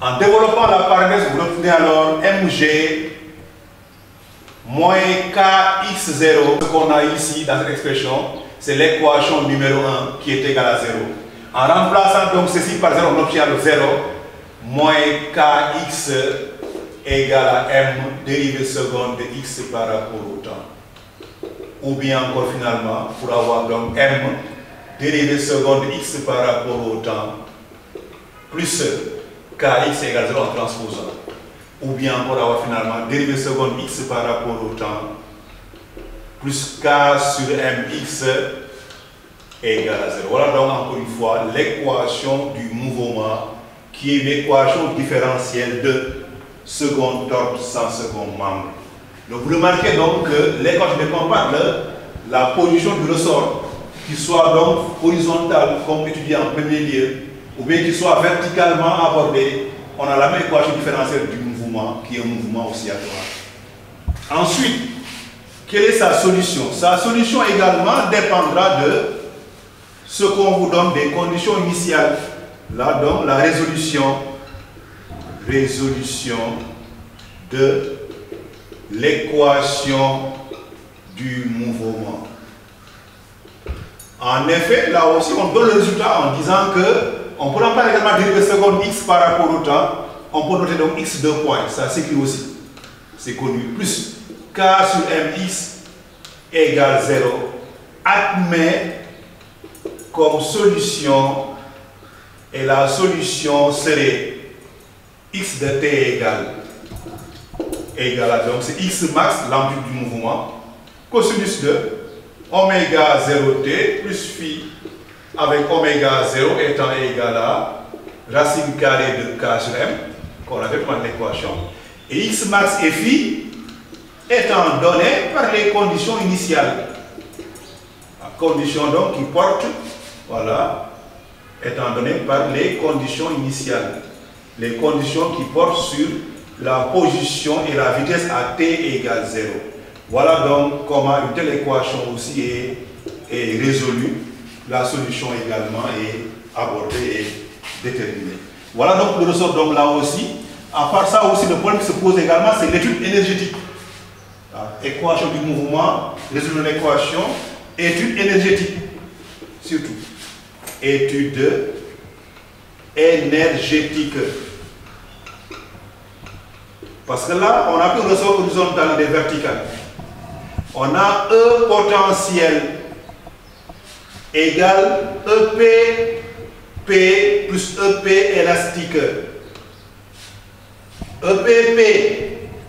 En développant la parenthèse, vous obtenez alors Mg moins Kx0, ce qu'on a ici dans cette expression, c'est l'équation numéro 1 qui est égale à 0. En remplaçant donc ceci par 0, on obtient le 0, moins Kx égale à M, dérivée seconde de x par rapport au temps. Ou bien encore finalement, pour avoir donc M, dérivée seconde de x par rapport au temps, plus Kx égale 0 en transposant. ou bien encore avoir finalement dérivée seconde x par rapport au temps plus k sur mx égale à 0. Voilà donc encore une fois l'équation du mouvement qui est une équation différentielle de second ordre sans second membre. Donc vous remarquez donc que l'équation dépend pas de la position du ressort, qu'il soit donc horizontal comme étudié en premier lieu, ou bien qu'il soit verticalement abordé. On a la même équation différentielle du mouvement qui est un mouvement oscillatoire. Ensuite, quelle est sa solution? Sa solution également dépendra de ce qu'on vous donne des conditions initiales. Là donc la résolution de l'équation du mouvement. En effet, là aussi on donne le résultat en disant que on peut prendre également dérivée seconde x par rapport au temps. On peut noter donc x 2 points, ça s'écrit aussi, c'est connu, plus k sur mx égale 0, admet comme solution, et la solution serait x de t égale à, donc c'est x max, l'amplitude du mouvement, cosinus de oméga 0t plus phi avec oméga 0 étant égal à racine carrée de k sur m, qu'on avait dans l'équation, et x max et phi étant donné par les conditions initiales. La condition donc qui porte, voilà, étant donné par les conditions initiales. Les conditions qui portent sur la position et la vitesse à t égale 0. Voilà donc comment une telle équation aussi est résolue. La solution également est abordée et déterminée. Voilà donc le ressort donc là aussi. À part ça aussi, le problème qui se pose également, c'est l'étude énergétique. Équation du mouvement, résoudre l'équation, étude énergétique, surtout. Étude énergétique. Parce que là, on a plus ressort horizontal et vertical. On a E potentiel égale EP P plus EP élastique. EPP,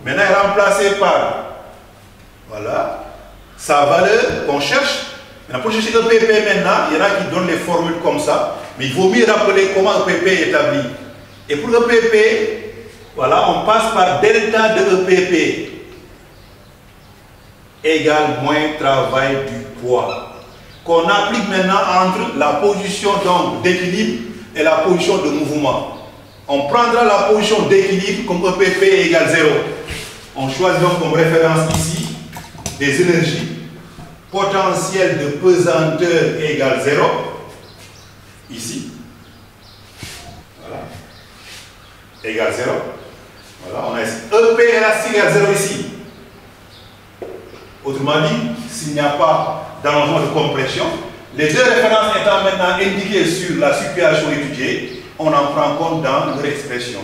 maintenant est remplacé par, voilà, sa valeur qu'on cherche. Maintenant, pour chercher EPP maintenant, il y en a qui donnent les formules comme ça, mais il vaut mieux rappeler comment EPP est établi. Et pour EPP, voilà, on passe par delta de EPP égale moins travail du poids, qu'on applique maintenant entre la position d'équilibre et la position de mouvement. On prendra la position d'équilibre comme EPP égale 0. On choisit donc comme référence ici des énergies. Potentiel de pesanteur égale 0. Ici. Voilà. Égale 0. Voilà, on a ici. EP élastique égale 0 ici. Autrement dit, s'il n'y a pas d'allongement de compression, les deux références étant maintenant indiquées sur la situation étudiée, on en prend compte dans leur expression.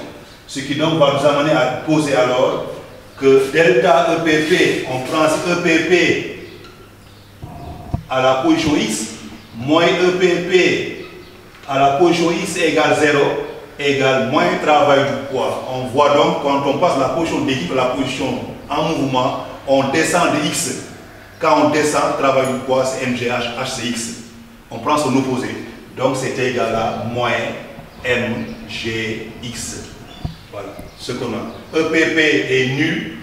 Ce qui donc va nous amener à poser alors que delta EPP, on prend EPP à la position x, moins EPP à la position x égale 0, égale moins travail du poids. On voit donc quand on passe la position d'équipe à la position en mouvement, on descend de x. Quand on descend, travail du poids c'est mgh, h c'est x. On prend son opposé. Donc c'est égal à moins mgx. Voilà ce qu'on a. EPP est nul.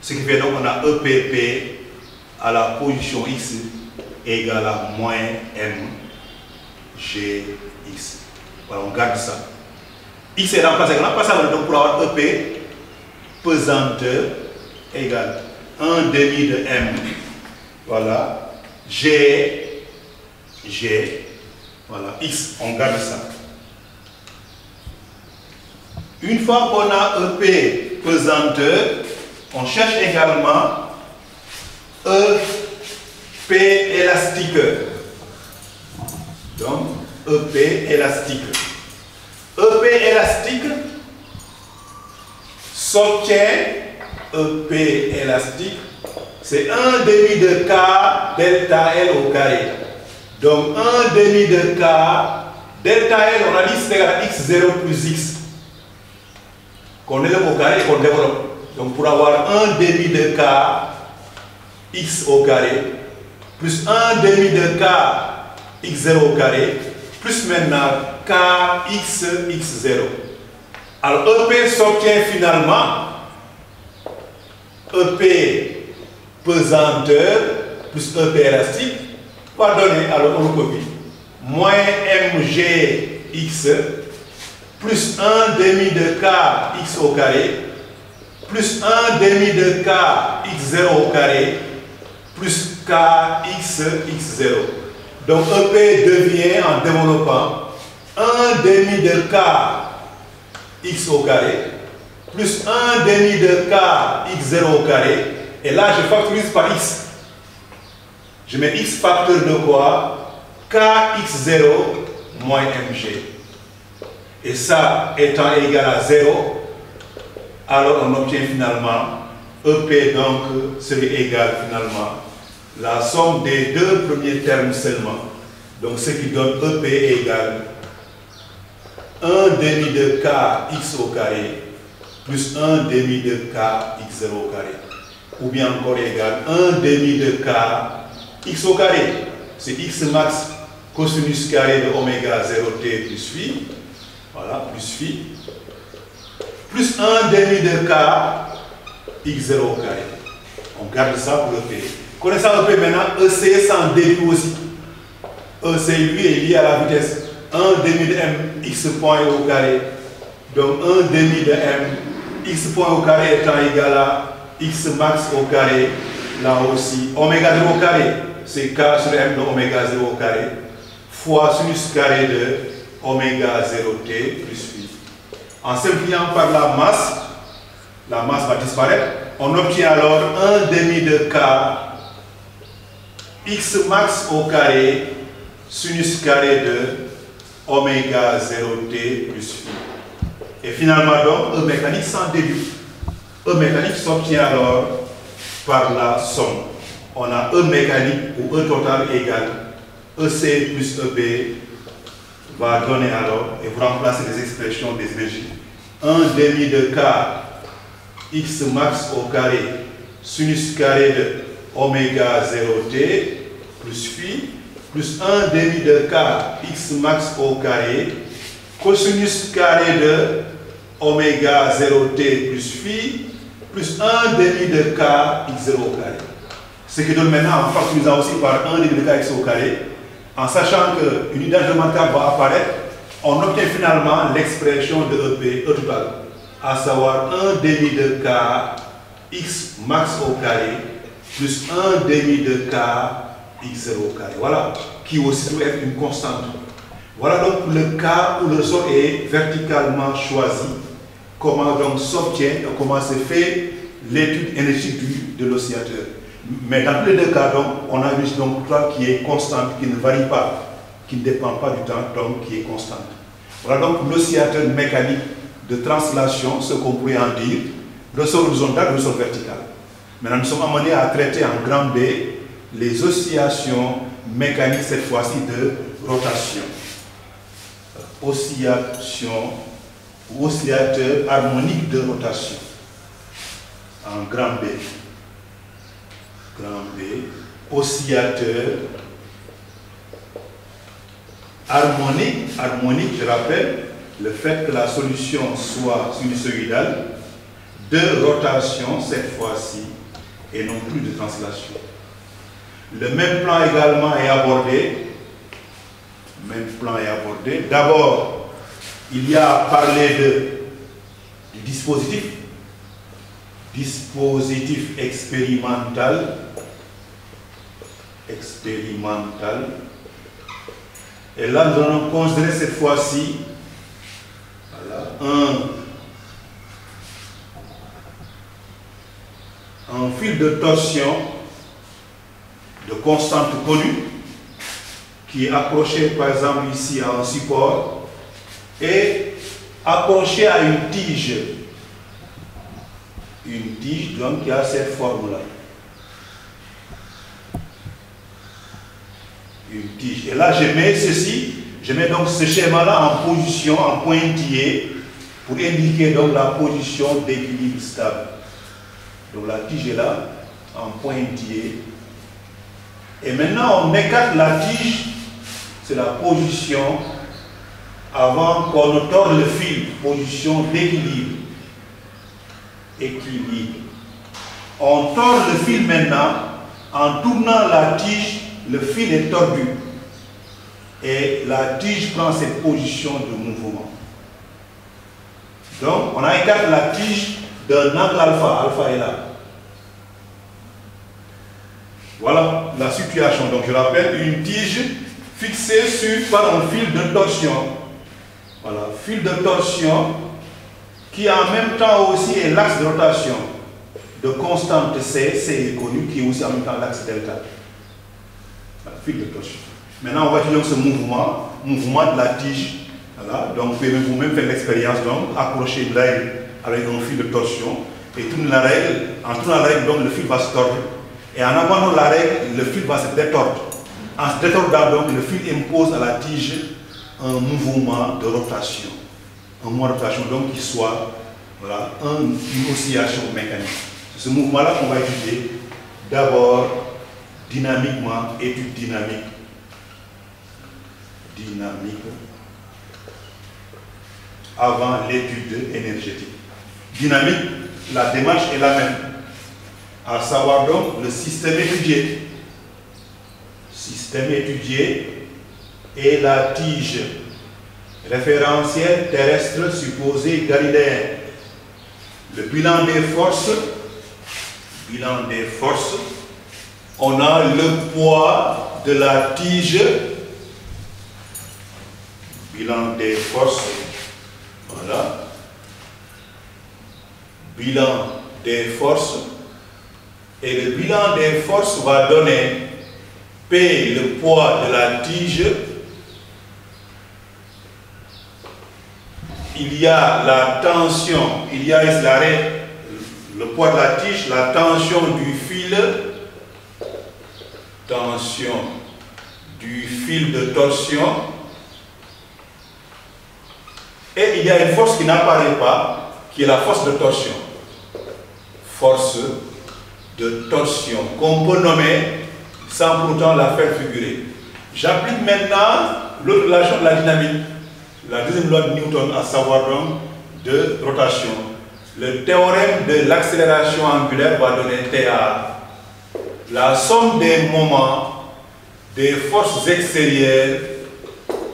Ce qui fait donc on a EPP à la position x égale à moins mgx. Voilà, on garde ça. X est remplacé. On a passé donc pour avoir EP pesanteur égale 1 demi de m. Voilà. G. Voilà. X, on garde ça. Une fois qu'on a EP pesanteur, on cherche également EP élastique. Donc, EP élastique. EP élastique s'obtient, EP élastique, c'est 1 demi de K delta L au carré. Donc, 1 demi de K delta L, on a dit c'est égal à x0 plus x. qu'on élève au carré et qu'on développe. Donc pour avoir 1 demi de k x au carré, plus 1 demi de k x0 au carré, plus maintenant kx x0. Alors EP s'obtient finalement EP pesanteur plus EP élastique va donner, alors on le copie, moins mgx plus 1 demi de k x au carré plus 1 demi de k x0 au carré plus kx x0. Donc EP devient, en développant, 1 demi de k x au carré plus 1 demi de k x0 au carré, et là je factorise par x. Je mets x facteur de quoi? Kx0 moins mg. Et ça étant égal à 0, alors on obtient finalement EP, donc serait égal finalement la somme des deux premiers termes seulement. Donc ce qui donne EP égale 1 demi de k x au carré plus 1 demi de k x0 au carré. Ou bien encore égal 1 demi de k x au carré. C'est x max cosinus carré de oméga 0t plus phi. Voilà, plus phi. Plus 1 demi de k x0 au carré. On garde ça pour EP. Connaissant EP maintenant, EC s'en dérive aussi. EC lui est lié à la vitesse 1 demi de m x point au carré. Donc 1 demi de m x point au carré étant égal à x max au carré. Là aussi, oméga 0 au carré, c'est k sur m de oméga 0 au carré, fois sinus carré de oméga 0t plus phi. En simplifiant par la masse va disparaître. On obtient alors 1 demi de k x max au carré sinus carré de oméga 0t plus phi. Et finalement donc, E mécanique s'en déduit. E mécanique s'obtient alors par la somme. On a E mécanique où E total égale EC plus EB va donner alors, et vous remplacez les expressions des énergies, 1 demi de k x max au carré sinus carré de oméga 0t plus phi plus 1 demi de k x max au carré cosinus carré de oméga 0t plus phi plus 1 demi de k x0 au carré. Ce qui donne maintenant, en factorisant aussi par 1 demi de k x au carré, en sachant qu'une unité géométrique va apparaître, on obtient finalement l'expression de EP, E total, à savoir 1 demi de k x max au carré plus 1 demi de k x0 au carré. Voilà, qui aussi doit être une constante. Voilà donc le cas où le ressort est verticalement choisi, comment donc s'obtient, comment se fait l'étude énergétique de l'oscillateur. Mais dans tous les deux cas, donc, on a une donc qui est constante, qui ne varie pas, qui ne dépend pas du temps, donc qui est constante. Voilà donc l'oscillateur mécanique de translation, ce qu'on pourrait en dire, ressort horizontal, ressort vertical. Maintenant, nous sommes amenés à traiter en grand B les oscillations mécaniques, cette fois-ci de rotation. Oscillation, oscillateur harmonique de rotation. En grand B. Grand B, oscillateur harmonique. Harmonique, je rappelle, le fait que la solution soit sinusoïdale, de rotation cette fois-ci, et non plus de translation. Le même plan également est abordé. Même plan est abordé. D'abord, il y a à parler du dispositif. Dispositif expérimental. Et là, nous allons considérer cette fois-ci un fil de torsion de constante connue qui est accroché par exemple ici à un support et accroché à une tige. Une tige donc qui a cette forme-là. Une tige. Et là je mets ceci, je mets donc ce schéma-là en position, en pointillé, pour indiquer donc la position d'équilibre stable. Donc la tige est là, en pointillé. Et maintenant on écarte la tige, c'est la position avant qu'on ne tord le fil, position d'équilibre. Équilibre. On tord le fil maintenant, en tournant la tige, le fil est tordu. Et la tige prend cette position de mouvement. Donc, on a écarté la tige d'un angle alpha. Alpha est là. Voilà la situation. Donc, je rappelle, une tige fixée par un fil de torsion. Voilà, fil de torsion qui en même temps aussi est l'axe de rotation de constante C, C est connu, qui est aussi en même temps l'axe delta. Voilà, fil de torsion. Maintenant, on va utiliser ce mouvement de la tige. Voilà. Donc, vous pouvez vous-même faire l'expérience, donc, accrocher une règle avec un fil de torsion et tourner la règle. En tournant la règle, donc, le fil va se tordre. Et en abandonnant la règle, le fil va se détordre. En se détordant, donc, le fil impose à la tige un mouvement de rotation. Un mouvement de rotation, donc, qui soit voilà, une oscillation mécanique. C'est ce mouvement-là qu'on va étudier d'abord dynamiquement, étude dynamique. Avant l'étude énergétique. Dynamique, la démarche est la même. À savoir donc le système étudié. Système étudié et la tige référentielle terrestre supposée galiléenne. Le bilan des forces. Bilan des forces. On a le poids de la tige. Bilan des forces. Voilà. Bilan des forces. Et le bilan des forces va donner P, le poids de la tige. Il y a la tension, il y a le poids de la tige, la tension du fil. Tension du fil de torsion. Et il y a une force qui n'apparaît pas, qui est la force de torsion. Force de torsion, qu'on peut nommer sans pourtant la faire figurer. J'applique maintenant l'autre relation de la dynamique, la deuxième loi de Newton, à savoir donc de rotation. Le théorème de l'accélération angulaire va donner TA. La somme des moments des forces extérieures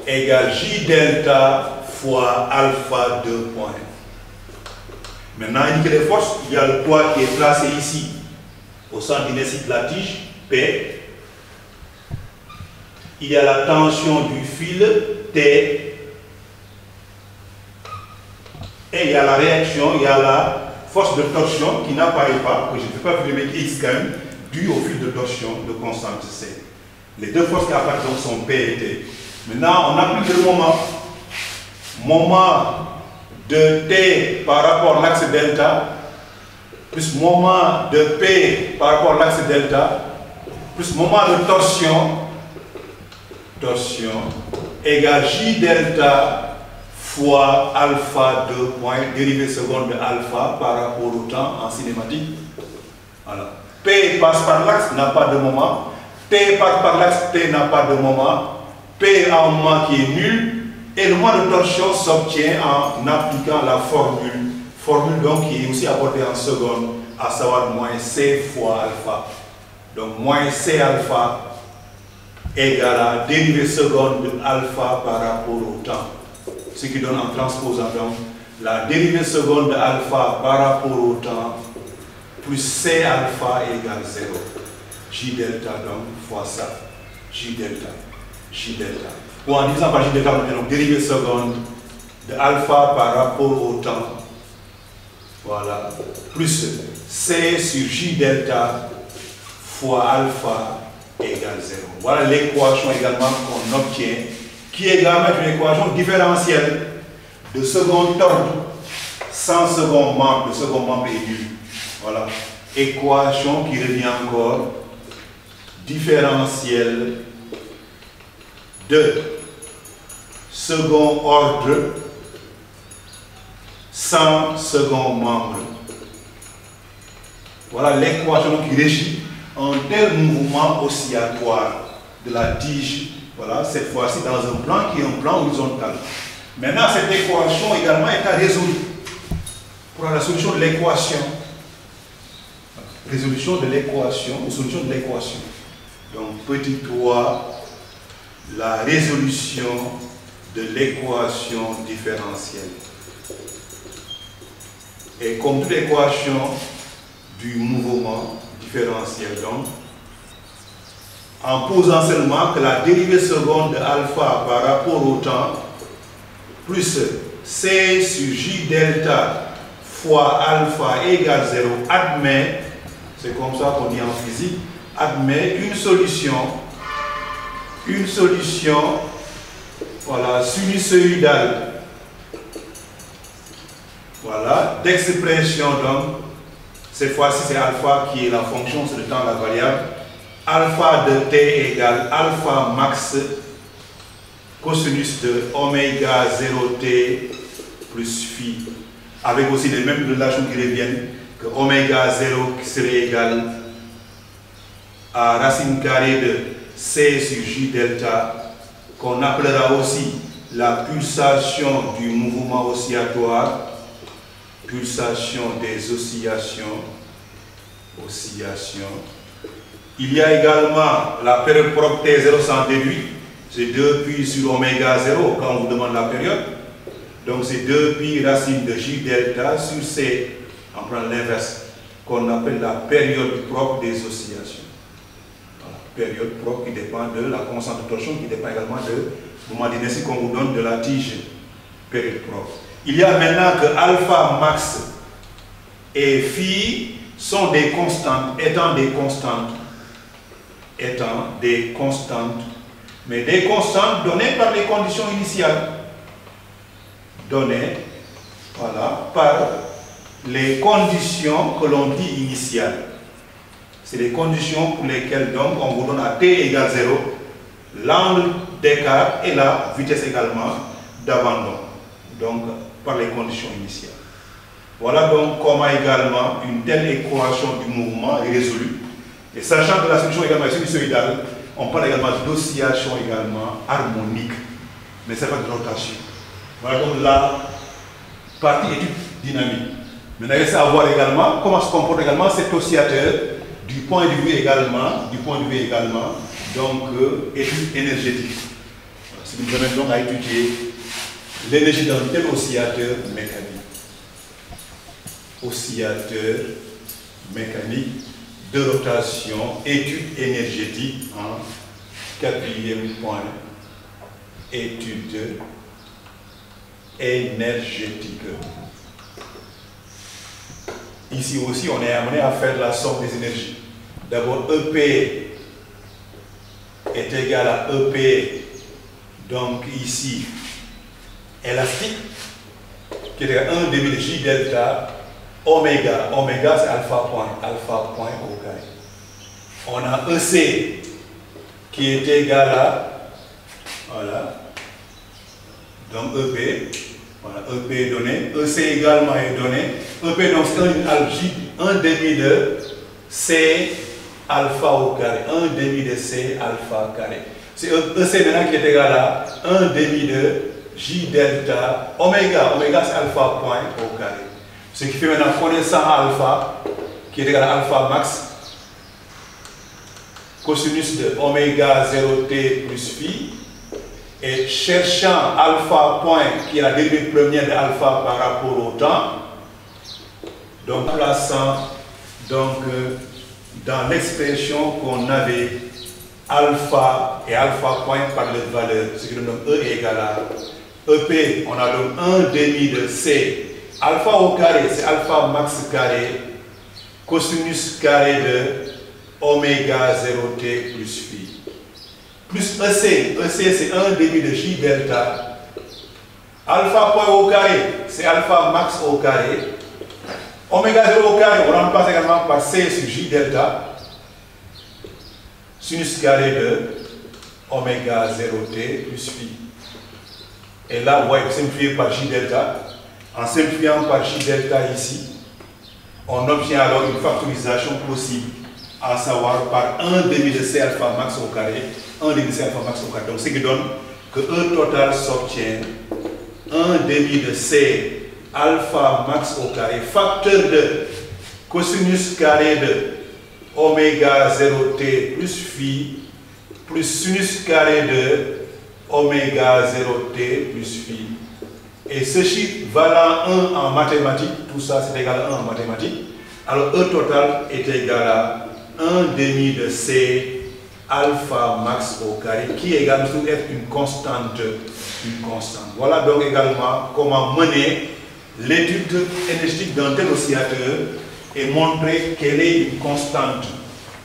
égale J delta fois alpha 2 points. Maintenant, indiquer les forces, il y a le poids qui est placé ici, au centre d'inertie de la tige, P. Il y a la tension du fil, T. Et il y a la réaction, il y a la force de torsion qui n'apparaît pas, que je ne peux pas filmer X quand même, due au fil de torsion de constante C. Les deux forces qui apparaissent donc sont P et T. Maintenant, on applique le moment. Moment de T par rapport à l'axe delta, plus moment de P par rapport à l'axe delta, plus moment de torsion, égale J delta fois alpha 2 points, dérivée seconde de alpha par rapport au temps en cinématique. Voilà. P passe par l'axe, n'a pas de moment. T passe par l'axe, T n'a pas de moment. P a un moment qui est nul. Et le moment de torsion s'obtient en appliquant la formule donc qui est aussi abordée en seconde, à savoir moins C fois alpha. Donc moins C alpha égale à dérivée seconde de alpha par rapport au temps. Ce qui donne en transposant donc la dérivée seconde de alpha par rapport au temps plus C alpha égale 0. J delta donc fois ça. J delta. Ou en divisant par J delta, on a donc dérivée seconde de alpha par rapport au temps. Voilà. Plus C sur J delta fois alpha égale 0. Voilà l'équation également qu'on obtient, qui est également une équation différentielle de second ordre sans second membre. Le second membre est nul. Voilà. Équation qui revient encore différentielle de second ordre 100 seconds membres. Voilà l'équation qui régit un tel mouvement oscillatoire de la tige, voilà, cette fois-ci dans un plan qui est un plan horizontal. Maintenant, cette équation également est à résoudre pour la solution de l'équation. Résolution de l'équation ou solution de l'équation. Donc, petit 3, la résolution de l'équation différentielle. Et comme toute équation du mouvement différentiel, donc, en posant seulement que la dérivée seconde de alpha par rapport au temps plus C sur J delta fois alpha égale 0 admet, c'est comme ça qu'on dit en physique, admet une solution, voilà, sinusoïdale, voilà, d'expression donc, cette fois-ci c'est alpha qui est la fonction, c'est le temps, la variable, alpha de t égale alpha max cosinus de oméga 0t plus phi, avec aussi les mêmes relations qui reviennent, que oméga 0 qui serait égal à racine carrée de C sur J delta, qu'on appellera aussi la pulsation du mouvement oscillatoire, pulsation des oscillations. Il y a également la période propre T0 sans déduit, c'est 2 pi sur oméga 0 quand on vous demande la période. Donc c'est 2 pi racine de J delta sur C, en prenant l'inverse, qu'on appelle la période propre des oscillations. Voilà, période propre qui dépend de la constante de torsion, qui dépend également de moment d'inertie qu'on vous donne de la tige, période propre. Il y a maintenant que alpha max et phi sont des constantes, étant des constantes, mais des constantes données par les conditions initiales. Données, voilà, par les conditions que l'on dit initiales. C'est les conditions pour lesquelles donc on vous donne à t égale 0 l'angle d'écart et la vitesse également d'abandon. Donc par les conditions initiales. Voilà donc comment également une telle équation du mouvement est résolue. Et sachant que la solution également est sinusoïdale, on parle également d'oscillation également harmonique, mais c'est pas de rotation. Voilà donc la partie étude dynamique. Maintenant, il faut savoir également comment se comporte également cet oscillateur du point de vue également, donc étude énergétique. Ce qui nous amène donc à étudier l'énergie d'un tel oscillateur mécanique. Oscillateur mécanique de rotation, étude énergétique en 4e point, étude énergétique. Ici aussi, on est amené à faire la somme des énergies. D'abord, EP est égal à EP, donc ici, élastique, qui est égal à 1 demi de J delta oméga. Oméga, c'est alpha point au carré. On a EC qui est égal à, voilà, donc EP, voilà, EP est donné, EC également est donné. EP, donc c'est un demi de C alpha au carré, 1 demi de C alpha carré. C'est EC maintenant qui est égal à 1 demi de J delta oméga. Oméga c'est alpha point au carré. Ce qui fait maintenant connaissant alpha qui est égal à alpha max cosinus de oméga 0t plus phi, et cherchant alpha point qui est la dérivée première de alpha par rapport au temps, donc plaçant donc dans l'expression qu'on avait alpha et alpha point par les valeurs, ce qui nous donne E est égal à EP, on a donc 1 demi de C alpha au carré, c'est alpha max carré cosinus carré de oméga 0t plus phi plus EC, c'est 1 demi de J delta alpha point au carré, c'est alpha max au carré, oméga 0 au carré, on remplace également par C sur J delta sinus carré de oméga 0t plus phi. Et là, vous voyez, simplifié par J delta, En simplifiant par chi delta ici, on obtient alors une factorisation possible, à savoir par 1 demi de C alpha max au carré, 1 demi de C alpha max au carré. Donc ce qui donne que E total s'obtient 1 demi de C alpha max au carré, facteur de cosinus carré de oméga 0t plus phi plus sinus carré de oméga 0t plus phi. Et ce chiffre valant 1 en mathématiques, tout ça c'est égal à 1 en mathématiques, alors E total est égal à 1 demi de C alpha max au carré, qui est égal à être une constante. Voilà donc également comment mener l'étude énergétique d'un tel oscillateur et montrer quelle est une constante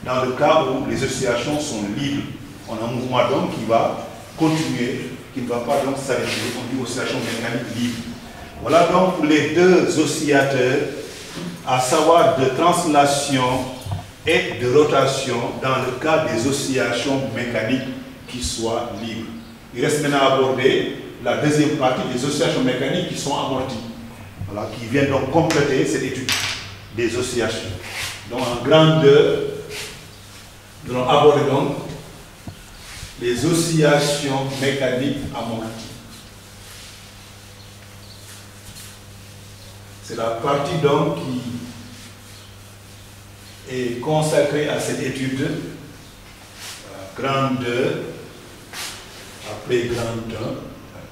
dans le cas où les oscillations sont libres. On a un mouvement donc qui va continuer, qui ne va pas donc s'arrêter, on dit oscillation mécanique libre. Voilà donc pour les deux oscillateurs, à savoir de translation et de rotation dans le cas des oscillations mécaniques qui soient libres. Il reste maintenant à aborder la deuxième partie des oscillations mécaniques qui sont amorties, voilà, qui viennent donc compléter cette étude des oscillations. Donc en grande 2, nous allons aborder donc les oscillations mécaniques amorties. C'est la partie donc qui est consacrée à cette étude, grande 2, après grande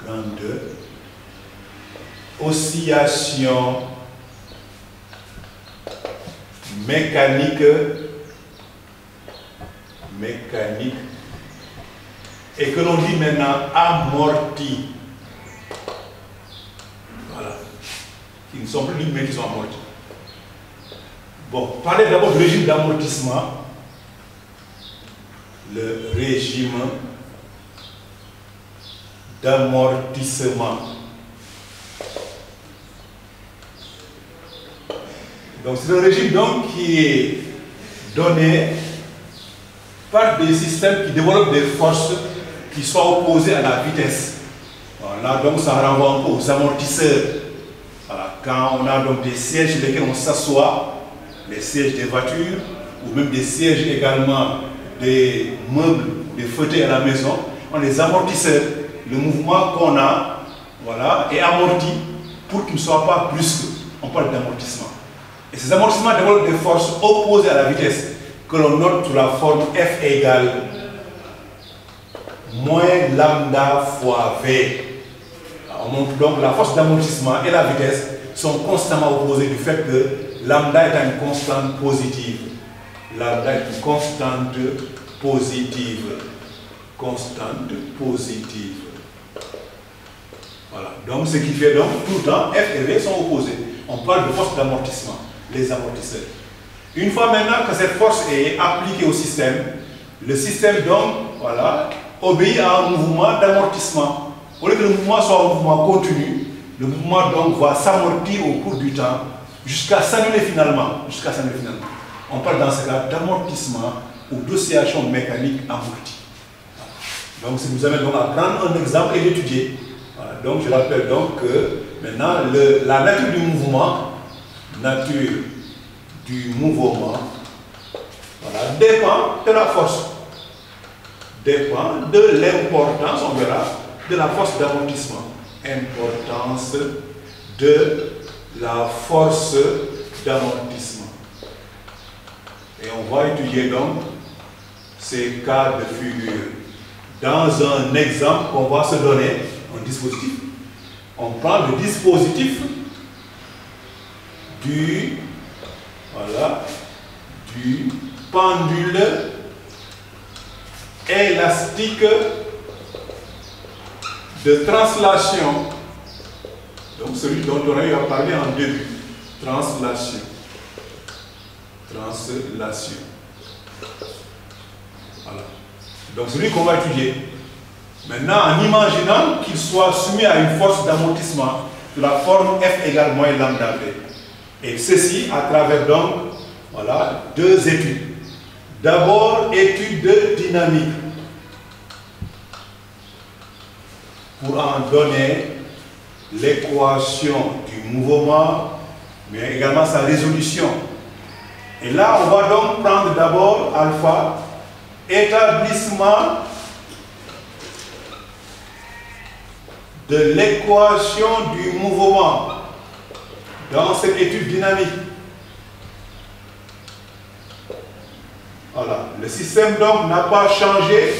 1, grande 2, oscillation mécanique, et que l'on dit maintenant amorti. Voilà. Qui ne sont plus libres mais qui sont amortis. Bon, parlez d'abord du régime d'amortissement. Le régime d'amortissement. Donc c'est un régime donc qui est donné par des systèmes qui développent des forces qui soient opposées à la vitesse. Voilà, donc ça renvoie un peu aux amortisseurs. Voilà, quand on a donc des sièges sur lesquels on s'assoit, les sièges des voitures, ou même des sièges également des meubles, des fauteuils à la maison, on les amortisseurs. Le mouvement qu'on a, voilà, est amorti pour qu'il ne soit pas brusque. On parle d'amortissement. Et ces amortissements développent des forces opposées à la vitesse que l'on note sous la forme F égale moins lambda fois V. On montre donc la force d'amortissement et la vitesse sont constamment opposées du fait que lambda est une constante positive. Lambda est une constante positive. Constante positive. Voilà. Donc ce qui fait donc tout le temps F et V sont opposés. On parle de force d'amortissement, les amortisseurs. Une fois maintenant que cette force est appliquée au système, le système donc, voilà, obéit à un mouvement d'amortissement. Au lieu que le mouvement soit un mouvement continu, le mouvement donc va s'amortir au cours du temps jusqu'à s'annuler finalement. On parle dans ce cas d'amortissement ou d'oscillation mécanique amortie. Donc ça nous amène donc à prendre un exemple et l'étudier. Voilà. Donc je rappelle donc que maintenant la nature du mouvement, voilà, dépend de la force, dépend de l'importance, on verra, de la force d'amortissement. Importance de la force d'amortissement. Et on va étudier donc ces cas de figure. Dans un exemple qu'on va se donner, un dispositif, on prend le dispositif du pendule élastique de translation. Donc celui dont on a eu à parler en début. Translation. Voilà. Donc celui qu'on va étudier. Maintenant, en imaginant qu'il soit soumis à une force d'amortissement de la forme F égale moins lambda V. Et ceci à travers donc, voilà, deux études. D'abord, étude dynamique. Pour en donner l'équation du mouvement, mais également sa résolution. Et là, on va donc prendre d'abord alpha, établissement de l'équation du mouvement dans cette étude dynamique. Voilà, le système donc n'a pas changé.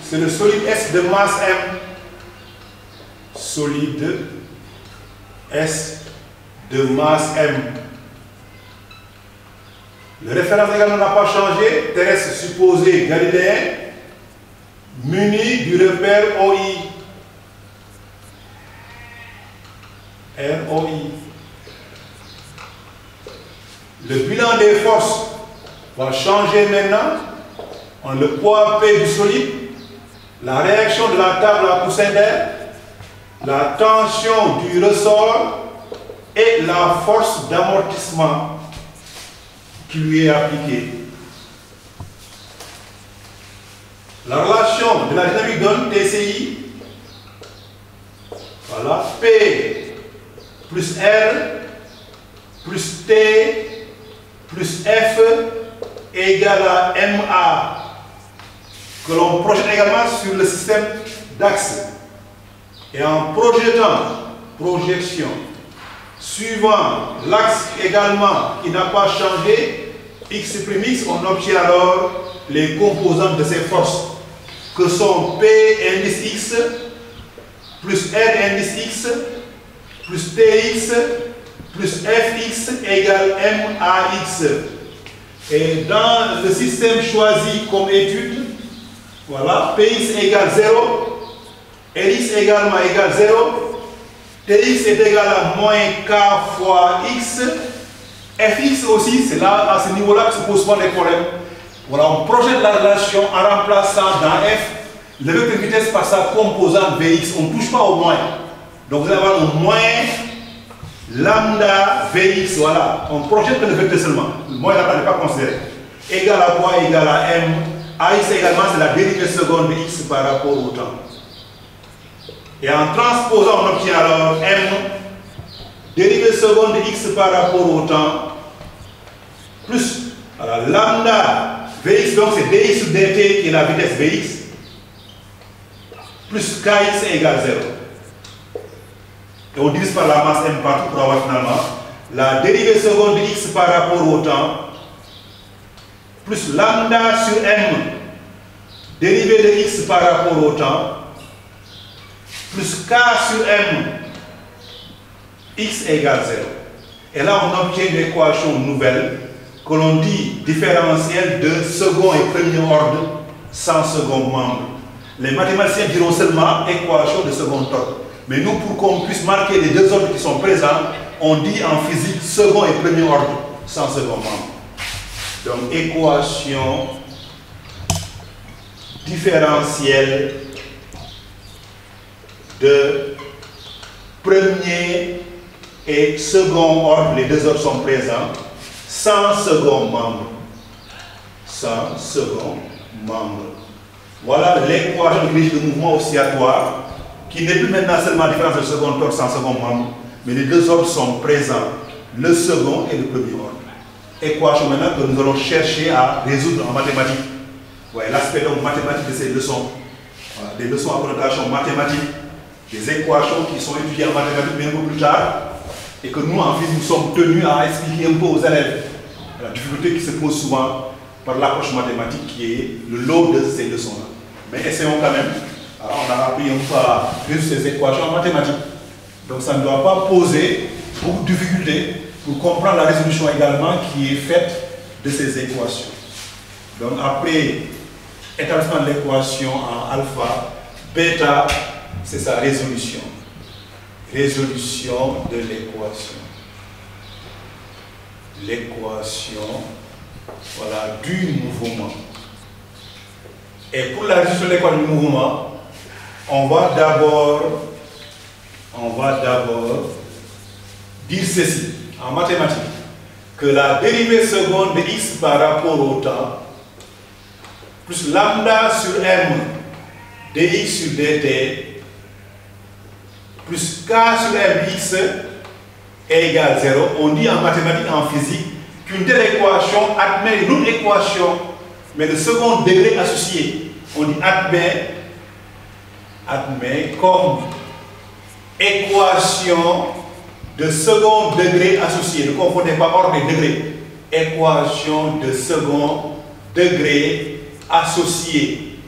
C'est le solide S de masse M. Solide S de masse M. Le référence également n'a pas changé. Terrestre supposé galiléen, muni du repère OI. ROI. Le bilan des forces va changer maintenant. On le poids P du solide, la réaction de la table à coussin d'air, la tension du ressort et la force d'amortissement qui lui est appliquée. La relation de la dynamique donne TCI. Voilà, P plus R plus T plus F égale à MA, que l'on projette également sur le système d'axe. Et en projection, suivant l'axe également qui n'a pas changé, X', on obtient alors les composantes de ces forces, que sont P indice X, plus R indice X, plus Tx, plus Fx égale MAX. Et dans le système choisi comme étude, voilà, Px égale 0, Rx également égale 0, Tx est égal à moins K fois X, Fx aussi, c'est là, à ce niveau-là que se posent souvent les problèmes. Voilà, on projette la relation en remplaçant dans F le vecteur de vitesse par sa composante Vx. On ne touche pas au moins. Donc vous allez avoir un moins lambda Vx, voilà. On projette le vecteur seulement. Le moins lambda n'est pas considéré. Égal à quoi? Égal à M. Ax également, c'est la dérivée seconde de x par rapport au temps. Et en transposant, on obtient alors M, dérivée seconde de x par rapport au temps, plus voilà, lambda Vx, donc c'est dx sur dt qui est la vitesse Vx, plus kx égale 0. Et on divise par la masse m partout pour avoir finalement la dérivée seconde de x par rapport au temps, plus lambda sur m, dérivée de x par rapport au temps, plus k sur m, x égale 0. Et là, on obtient une équation nouvelle que l'on dit différentielle de second et premier ordre sans second membre. Les mathématiciens diront seulement équation de second ordre. Mais nous, pour qu'on puisse marquer les deux ordres qui sont présents, on dit en physique second et premier ordre sans second membre. Donc, équation différentielle de premier et second ordre, les deux ordres sont présents, sans second membre. Sans second membre. Voilà l'équation de mouvement oscillatoire, qui n'est plus maintenant seulement la différence de second ordre sans second membre, mais les deux ordres sont présents, le second et le premier ordre. Équation maintenant que nous allons chercher à résoudre en mathématiques. Voilà l'aspect donc mathématique de ces leçons. Voilà, des leçons à connotation mathématique, des équations qui sont étudiées en mathématiques mais un peu plus tard, et que nous en physique nous sommes tenus à expliquer un peu aux élèves. La difficulté qui se pose souvent par l'approche mathématique qui est le lot de ces leçons-là. Mais essayons quand même. Alors, on a appris un peu à résoudre ces équations en mathématiques. Donc ça ne doit pas poser beaucoup de difficultés pour comprendre la résolution également qui est faite de ces équations. Donc après établissement de l'équation en alpha, bêta, c'est sa résolution. Résolution de l'équation. L'équation, voilà, du mouvement. Et pour la résolution de l'équation du mouvement, on va d'abord dire ceci en mathématiques, que la dérivée seconde de x par rapport au temps plus lambda sur m dx sur dt plus K sur Mx est égal à 0, on dit en mathématiques, en physique, qu'une telle équation admet une autre équation, mais de second degré associé. On dit admet comme équation de second degré associé. Ne confondez pas ordre des degrés. Équation de second degré associé.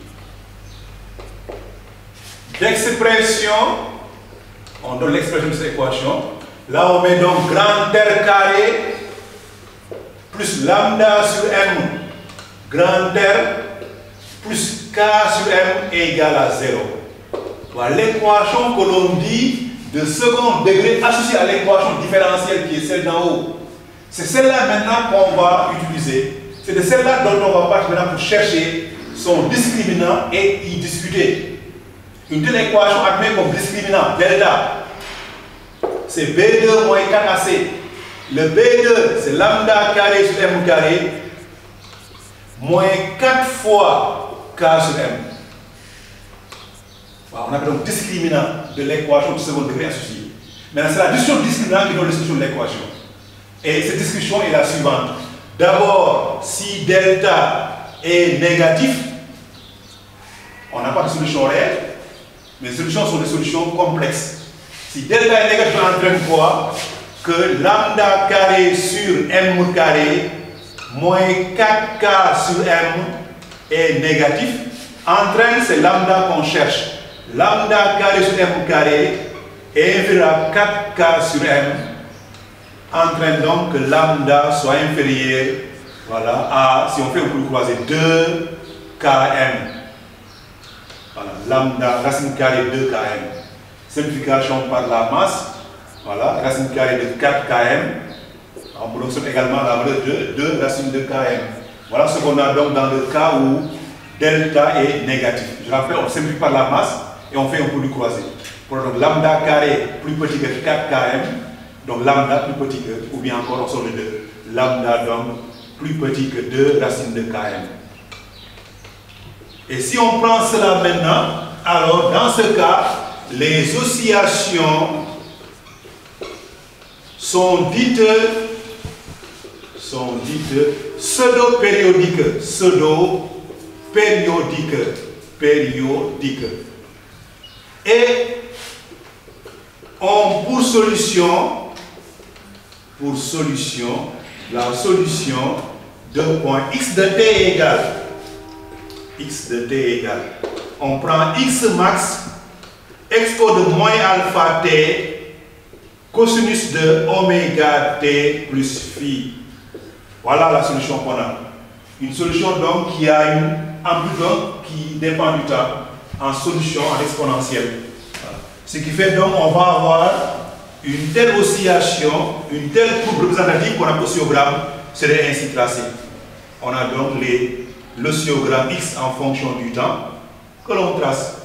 L'expression, on donne l'expression de cette équation. Là, on met donc grand R carré plus lambda sur M grand R plus K sur M est égal à 0. Voilà l'équation que l'on dit de second degré associée à l'équation différentielle qui est celle d'en haut. C'est celle-là maintenant qu'on va utiliser. C'est de celle-là dont on va partir maintenant pour chercher son discriminant et y discuter. Une telle équation admet comme discriminant delta. C'est B2 moins 4AC. Le B2, c'est lambda carré sur M carré moins 4 fois K sur M. Voilà, on appelle donc discriminant de l'équation du second degré associé. Maintenant, c'est la discussion discriminant qui donne la solution de l'équation. Et cette discussion est la suivante. D'abord, si delta est négatif, on n'a pas de solution réelle, mais les solutions sont des solutions complexes. Si delta est négatif, on entraîne quoi? Que lambda carré sur M carré moins 4K sur M est négatif, entraîne c'est lambda qu'on cherche. Lambda carré sur M carré est inférieur à 4K sur M, entraîne donc que lambda soit inférieur, voilà, à, si on fait un coup croisé, 2km. Voilà, lambda, racine carrée 2km. Simplification par la masse, voilà, racine carrée de 4km. On produit également la valeur de 2 racine de km. Voilà ce qu'on a donc dans le cas où delta est négatif. Je rappelle, on simplifie par la masse et on fait un produit croisé. Pour donc lambda carré plus petit que 4km, donc lambda plus petit que, ou bien encore on sort de 2. Lambda donc plus petit que 2 racines de km. Et si on prend cela maintenant, alors dans ce cas, les oscillations sont dites pseudo-périodiques. Périodiques. Et on, pour solution, la solution de point x de t égale, on prend x max expo de moins alpha t cosinus de oméga t plus phi. Voilà la solution qu'on a. Une solution donc qui a une amplitude qui dépend du temps en solution en exponentielle. Voilà. Ce qui fait donc on va avoir une telle oscillation, une telle courbe représentative qu'on appelle oscillogramme serait ainsi tracée. On a donc l'oscillogramme x en fonction du temps que l'on trace.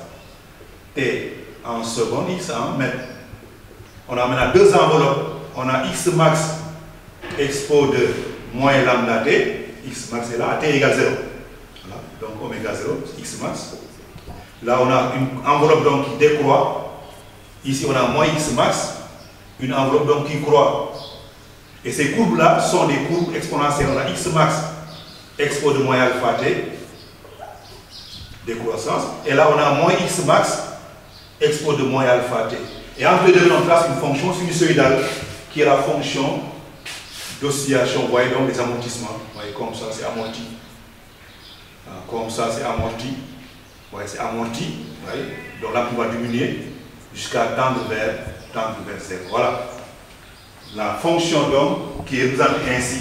T en secondes, x en mètres. On a maintenant deux enveloppes. On a x max expo de moins lambda t. X max est là, à t égale 0. Voilà. Donc oméga 0, x max. Là on a une enveloppe donc qui décroît. Ici on a moins x max. Une enveloppe donc qui croît. Et ces courbes là sont des courbes exponentielles. On a x max expo de moins alpha t, décroissance. Et là on a moins x max expo de moins alpha t. Et entre les deux on trace une fonction sinusoïdale qui est la fonction d'oscillation. Vous voyez donc les amortissements. Vous voyez comme ça c'est amorti. Comme ça c'est amorti. Vous voyez c'est amorti. Vous voyez. Donc là on va diminuer jusqu'à tendre vers 0. Voilà. La fonction donc qui est représentée ainsi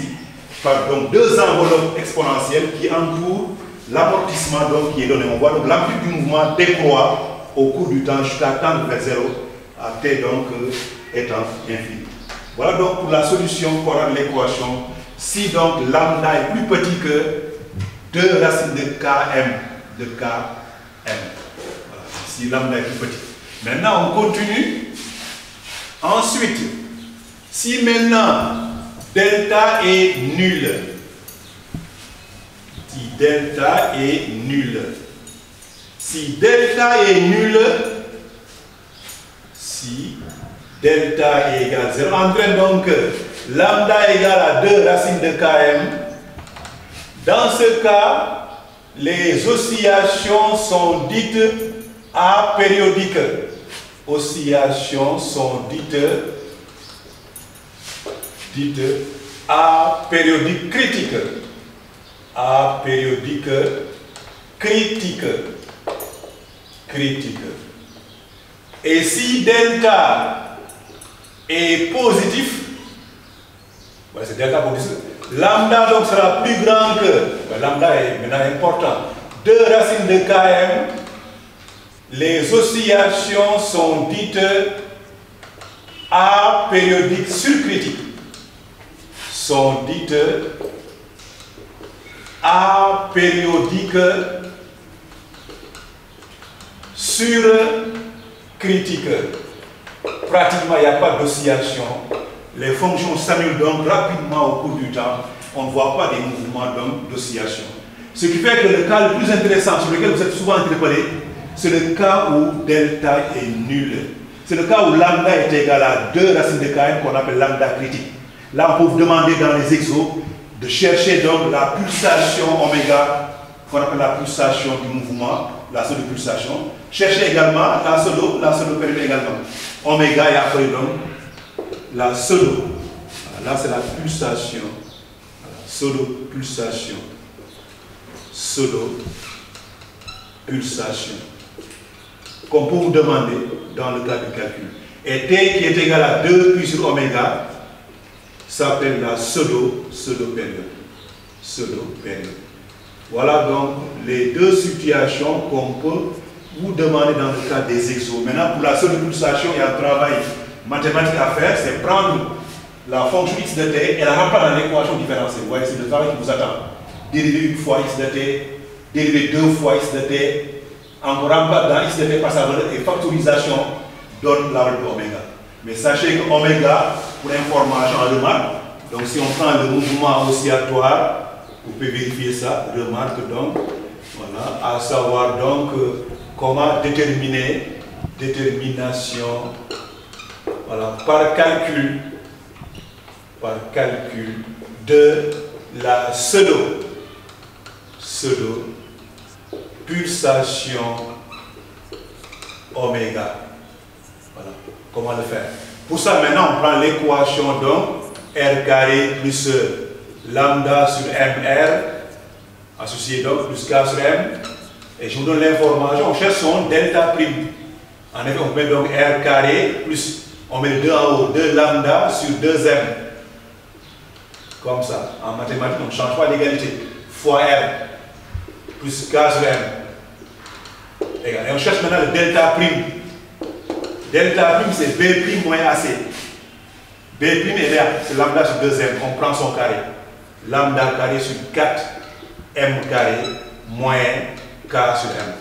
par donc deux enveloppes exponentielles qui entourent l'amortissement donc qui est donné. On voit donc l'amplitude du mouvement décroît au cours du temps jusqu'à tendre vers 0 à t donc étant infini. Voilà donc pour la solution qu'on a de l'équation. Si donc lambda est plus petit que 2 racines de km. Voilà. Si lambda est plus petit. Maintenant on continue. Ensuite, si maintenant delta est nul, si delta est nul, si delta est égal à 0, entraîne donc lambda égale à 2 racines de km. Dans ce cas, les oscillations sont dites apériodiques. Oscillations sont dites apériodiques critiques. Apériodiques critiques. Et si delta est positif, c'est delta positif, lambda donc sera plus grand que, lambda est maintenant important, 2 racines de km, les oscillations sont dites apériodiques surcritiques. Sont dites apériodiques surcritiques. Pratiquement, il n'y a pas d'oscillation. Les fonctions s'annulent donc rapidement au cours du temps. On ne voit pas des mouvements d'oscillation. Ce qui fait que le cas le plus intéressant, sur lequel vous êtes souvent interpellé, c'est le cas où delta est nul. C'est le cas où lambda est égal à 2 racines de km qu'on appelle lambda critique. Là, on peut vous demander dans les exos de chercher donc la pulsation oméga, qu'on appelle la pulsation du mouvement, la pseudo-pulsation. Cherchez également la pseudo-période également. Oméga et après donc la pseudo. Là, c'est la pulsation. Pseudo-pulsation. Pseudo-pulsation. Qu'on peut vous demander dans le cas du calcul. Et T qui est égal à 2 pi sur oméga s'appelle la pseudo-période. Voilà donc les deux situations qu'on peut vous demander dans le cas des exos. Maintenant, pour la pseudo-pulsation, il y a un travail mathématique à faire, c'est prendre la fonction x de t et la remplacer dans l'équation différentielle. Vous voyez, c'est le travail qui vous attend. Dériver une fois x de t, dériver 2 fois x de t, encore remplacer dans x de t par sa valeur et factorisation donne la valeur de oméga. Mais sachez que oméga, pour information en remarque, donc si on prend le mouvement oscillatoire, vous pouvez vérifier ça, remarque donc, voilà, à savoir donc comment déterminer, détermination, voilà, par calcul de la pseudo-pulsation oméga. Voilà, comment le faire? Pour ça, maintenant, on prend l'équation donc R carré plus lambda sur MR, associé donc plus K sur M. Et je vous donne l'information, on cherche son delta prime. En effet, on met donc R carré plus, on met 2 en haut, 2 lambda sur 2M. Comme ça. En mathématiques, on ne change pas l'égalité. Fois R plus K sur M. Et on cherche maintenant le delta prime. Delta prime, c'est B prime moins AC. B prime est là, c'est lambda sur 2M. On prend son carré. Lambda carré sur 4M carré moins K sur M.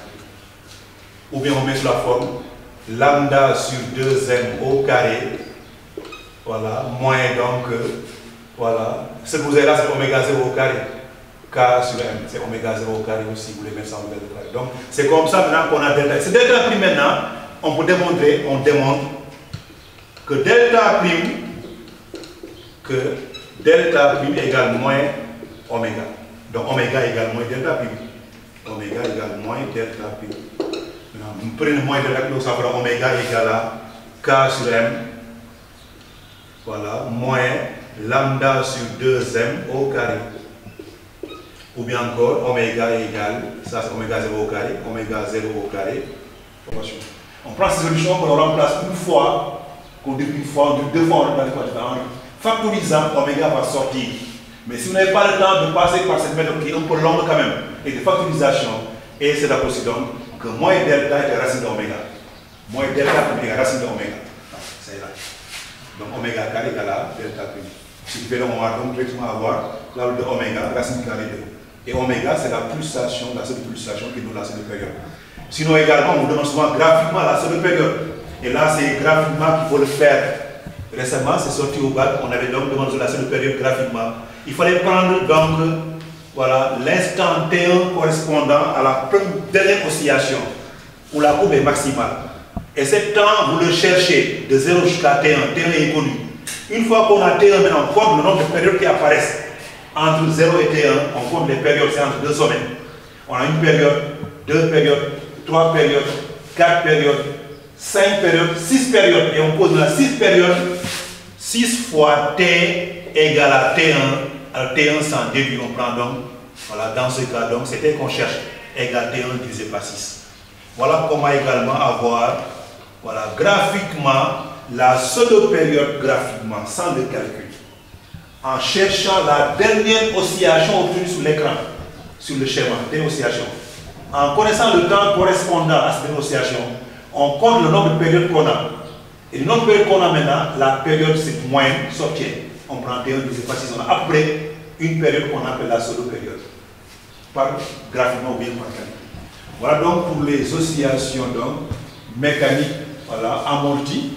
Ou bien on met sur la forme lambda sur 2M au carré. Voilà, moins donc, voilà. Ce que vous avez là, c'est oméga 0 au carré. K sur M, c'est oméga 0 au carré aussi, vous voulez mettre ça en oméga 0 au carré. Donc, c'est comme ça maintenant qu'on a delta. C'est delta prime maintenant, on peut démontrer, on démontre que delta prime égale moins oméga. Donc, oméga égale moins delta prime. Oméga égale moins delta prime. Maintenant, vous prenez moins delta prime, ça fera oméga égale à K sur M. Voilà, moins lambda sur 2M au carré. Ou bien encore, oméga égale, ça c'est oméga 0 au carré, oméga 0 au carré. On prend ces solutions, on remplace une fois, qu'on dit une fois, on dit 2 fois, on remplace en factorisant, oméga va sortir. Mais si vous n'avez pas le temps de passer par cette méthode qui est un peu longue quand même, et de factorisation, et c'est la possible donc que moins delta est racine de oméga. Moins delta est racine de oméga. C'est là. Donc oméga carré égale à delta prime. Ce qui fait qu'on va donc directement avoir la valeur de oméga, racine carrée de. Et oméga, c'est la pulsation, la seule pulsation qui nous la seule période. Sinon également, on vous demande souvent graphiquement la seule période. Et là, c'est graphiquement qu'il faut le faire. Récemment, c'est sorti au bac, on avait donc demandé la seule période graphiquement. Il fallait prendre donc, voilà, l'instant T1 correspondant à la dernière oscillation, où la courbe est maximale. Et ce temps, vous le cherchez de 0 jusqu'à T1. T1 est connu. Une fois qu'on a T1, maintenant, on compte le nombre de périodes qui apparaissent. Entre 0 et T1, on compte les périodes, c'est entre 2 sommets. On a une période, 2 périodes, 3 périodes, 4 périodes, 5 périodes, 6 périodes. Et on pose la 6 périodes. 6 fois T égale à T1. Alors T1 sans déduit, on prend donc, voilà, dans ce cas, donc, c'était qu'on cherche, égale T1 divisé par 6. Voilà comment également avoir, voilà, graphiquement, la pseudo-période graphiquement, sans le calcul. En cherchant la dernière oscillation obtenue sur l'écran, sur le schéma, dernière oscillation. En connaissant le temps correspondant à cette oscillation, on compte le nombre de périodes qu'on a. Et le nombre de périodes qu'on a maintenant, la période c'est moyenne s'obtient. On prend T1 divisé par 6, on a après une période qu'on appelle la pseudo-période. Par graphiquement ou bien par calcul. Voilà donc pour les oscillations donc, mécaniques, voilà, amorties,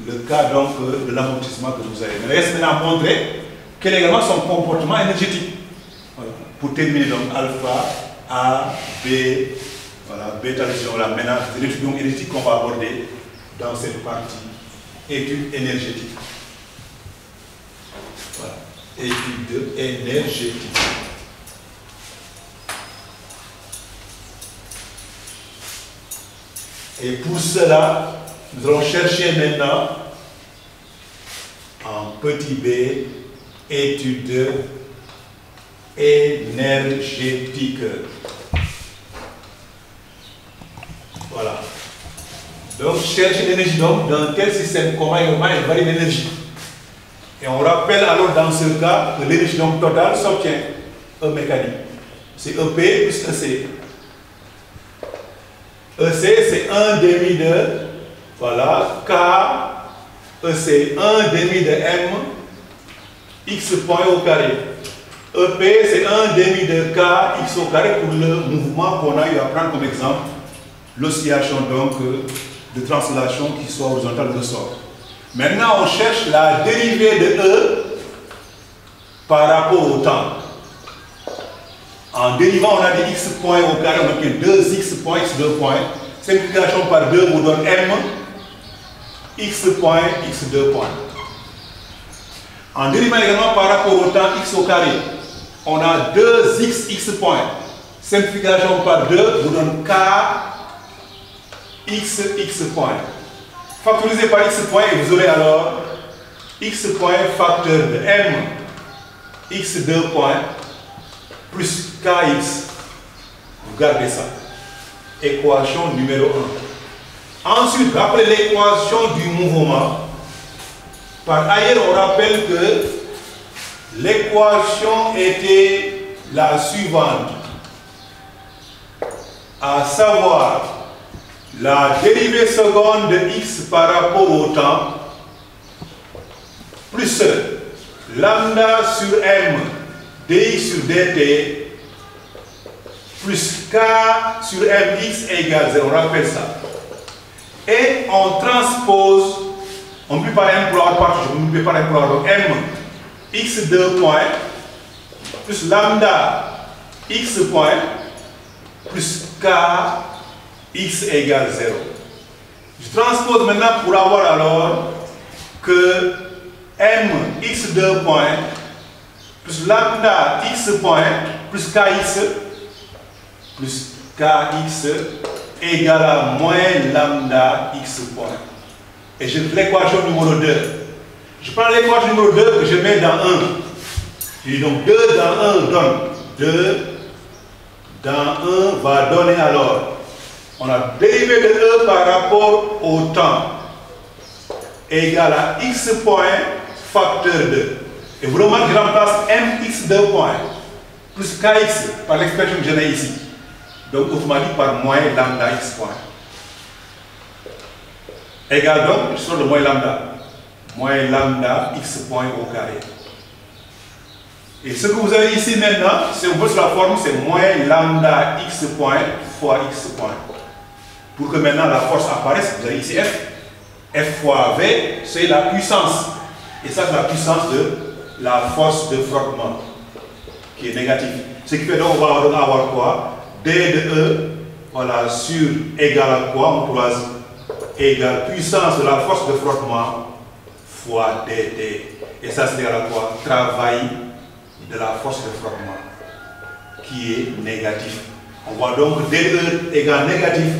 le cas donc de l'amortissement que vous avez. Mais reste maintenant à montrer quel est également son comportement énergétique. Voilà. Pour terminer donc alpha, A, B, voilà, bêta, voilà, maintenant les études énergétiques qu'on va aborder dans cette partie études énergétiques. Voilà, études énergétiques. Et pour cela, nous allons chercher maintenant en petit b, études énergétiques. Voilà. Donc, chercher l'énergie dans quel système, comment elle varie l'énergie. Et on rappelle alors dans ce cas que l'énergie totale s'obtient E mécanique. C'est EP plus EC. EC, c'est 1 demi de, voilà, K, EC, 1 demi de M, X point au carré. EP, c'est 1 demi de K, X au carré pour le mouvement qu'on a eu à prendre comme exemple, l'oscillation donc de translation qui soit horizontale de sort. Maintenant, on cherche la dérivée de E par rapport au temps. En dérivant, on a des x points au carré, on obtient 2x points, x2 points. Simplification par 2 vous donne m, x points, x2 points. En dérivant également par rapport au temps x au carré, on a 2x, x points. Simplification par 2 vous donne k, x, x points. Factorisé par x points et vous aurez alors x points facteur de m, x2 points, plus kx, vous gardez ça. Équation numéro 1. Ensuite, après l'équation du mouvement, par ailleurs, on rappelle que l'équation était la suivante, à savoir la dérivée seconde de x par rapport au temps, plus lambda sur m dx sur dt plus k sur mx égale 0, on rappelle ça. Et on transpose, on multiplie par m pour avoir partout, on multiplie par m pour avoir donc m x2 points plus lambda x point plus k x égale 0. Je transpose maintenant pour avoir alors que m x2 points plus lambda x point plus kx égale à moins lambda x point. Et je fais l'équation numéro 2. Je prends l'équation numéro 2 que je mets dans 1. Je dis donc 2 dans 1 donne 2 dans 1 va donner alors, on a dérivé de E par rapport au temps égale à x point facteur 2. Et vous remarquez que je remplace mx2 points plus kx par l'expression que je mets ici. Donc autrement par moins lambda x point. Égal donc, je sors le moins lambda x point au carré. Et ce que vous avez ici maintenant, c'est on voit sur la forme, c'est moins lambda x point fois x point. Pour que maintenant la force apparaisse, vous avez ici F. F fois V, c'est la puissance. Et ça, c'est la puissance de la force de frottement, qui est négative. Ce qui fait donc, on va avoir quoi? D de E, voilà, sur égal à quoi? On croise égale puissance de la force de frottement fois dt. Et ça, c'est à la fois travail de la force de frottement qui est négatif. On voit donc dE égale négatif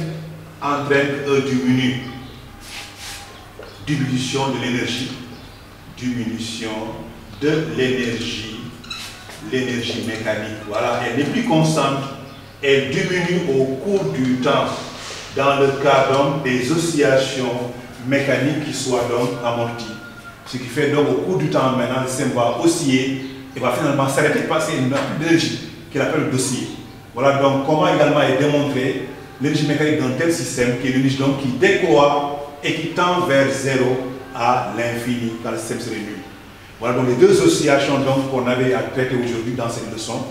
entraîne que E diminue. Diminution de l'énergie. Diminution de l'énergie. L'énergie mécanique. Voilà, elle n'est plus constante. Elle diminue au cours du temps. Dans le cas donc des oscillations mécaniques qui soient donc amorties. Ce qui fait donc au cours du temps maintenant, le système va osciller et va finalement s'arrêter parce qu'il n'a plus d'énergie, qu'il appelle d'osciller. Voilà donc comment également est démontré l'énergie mécanique d'un tel système qui est l'énergie donc qui décroît et qui tend vers zéro à l'infini quand le système serait nul. Voilà donc les deux oscillations donc qu'on avait à traiter aujourd'hui dans cette leçon.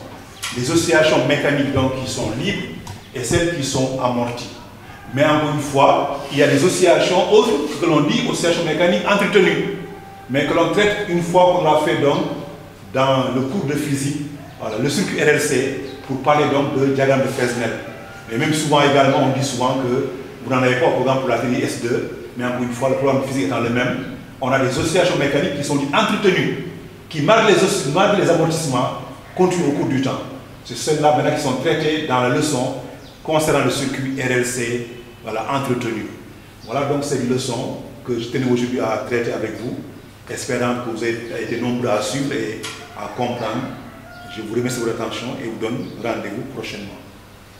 Les oscillations mécaniques donc qui sont libres et celles qui sont amorties. Mais encore une fois, il y a des oscillations autres que l'on dit oscillations mécaniques entretenues, mais que l'on traite une fois qu'on l'a fait donc dans le cours de physique, voilà, le circuit RLC, pour parler donc de diagramme de Fresnel. Et même souvent également, on dit souvent que vous n'en avez pas au programme pour la télé S2, mais encore une fois, le programme de physique étant le même, on a des oscillations mécaniques qui sont dites entretenues, qui malgré les amortissements, continuent au cours du temps. C'est celles-là maintenant qui sont traitées dans la leçon concernant le circuit RLC, voilà, entretenu. Voilà donc cette leçon que je tenais aujourd'hui à traiter avec vous, espérant que vous avez été nombreux à suivre et à comprendre. Je vous remercie de votre attention et vous donne rendez-vous prochainement.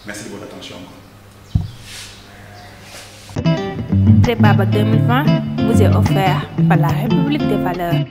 Merci de votre attention encore. Prépa Bac 2020 vous est offert par la République des valeurs.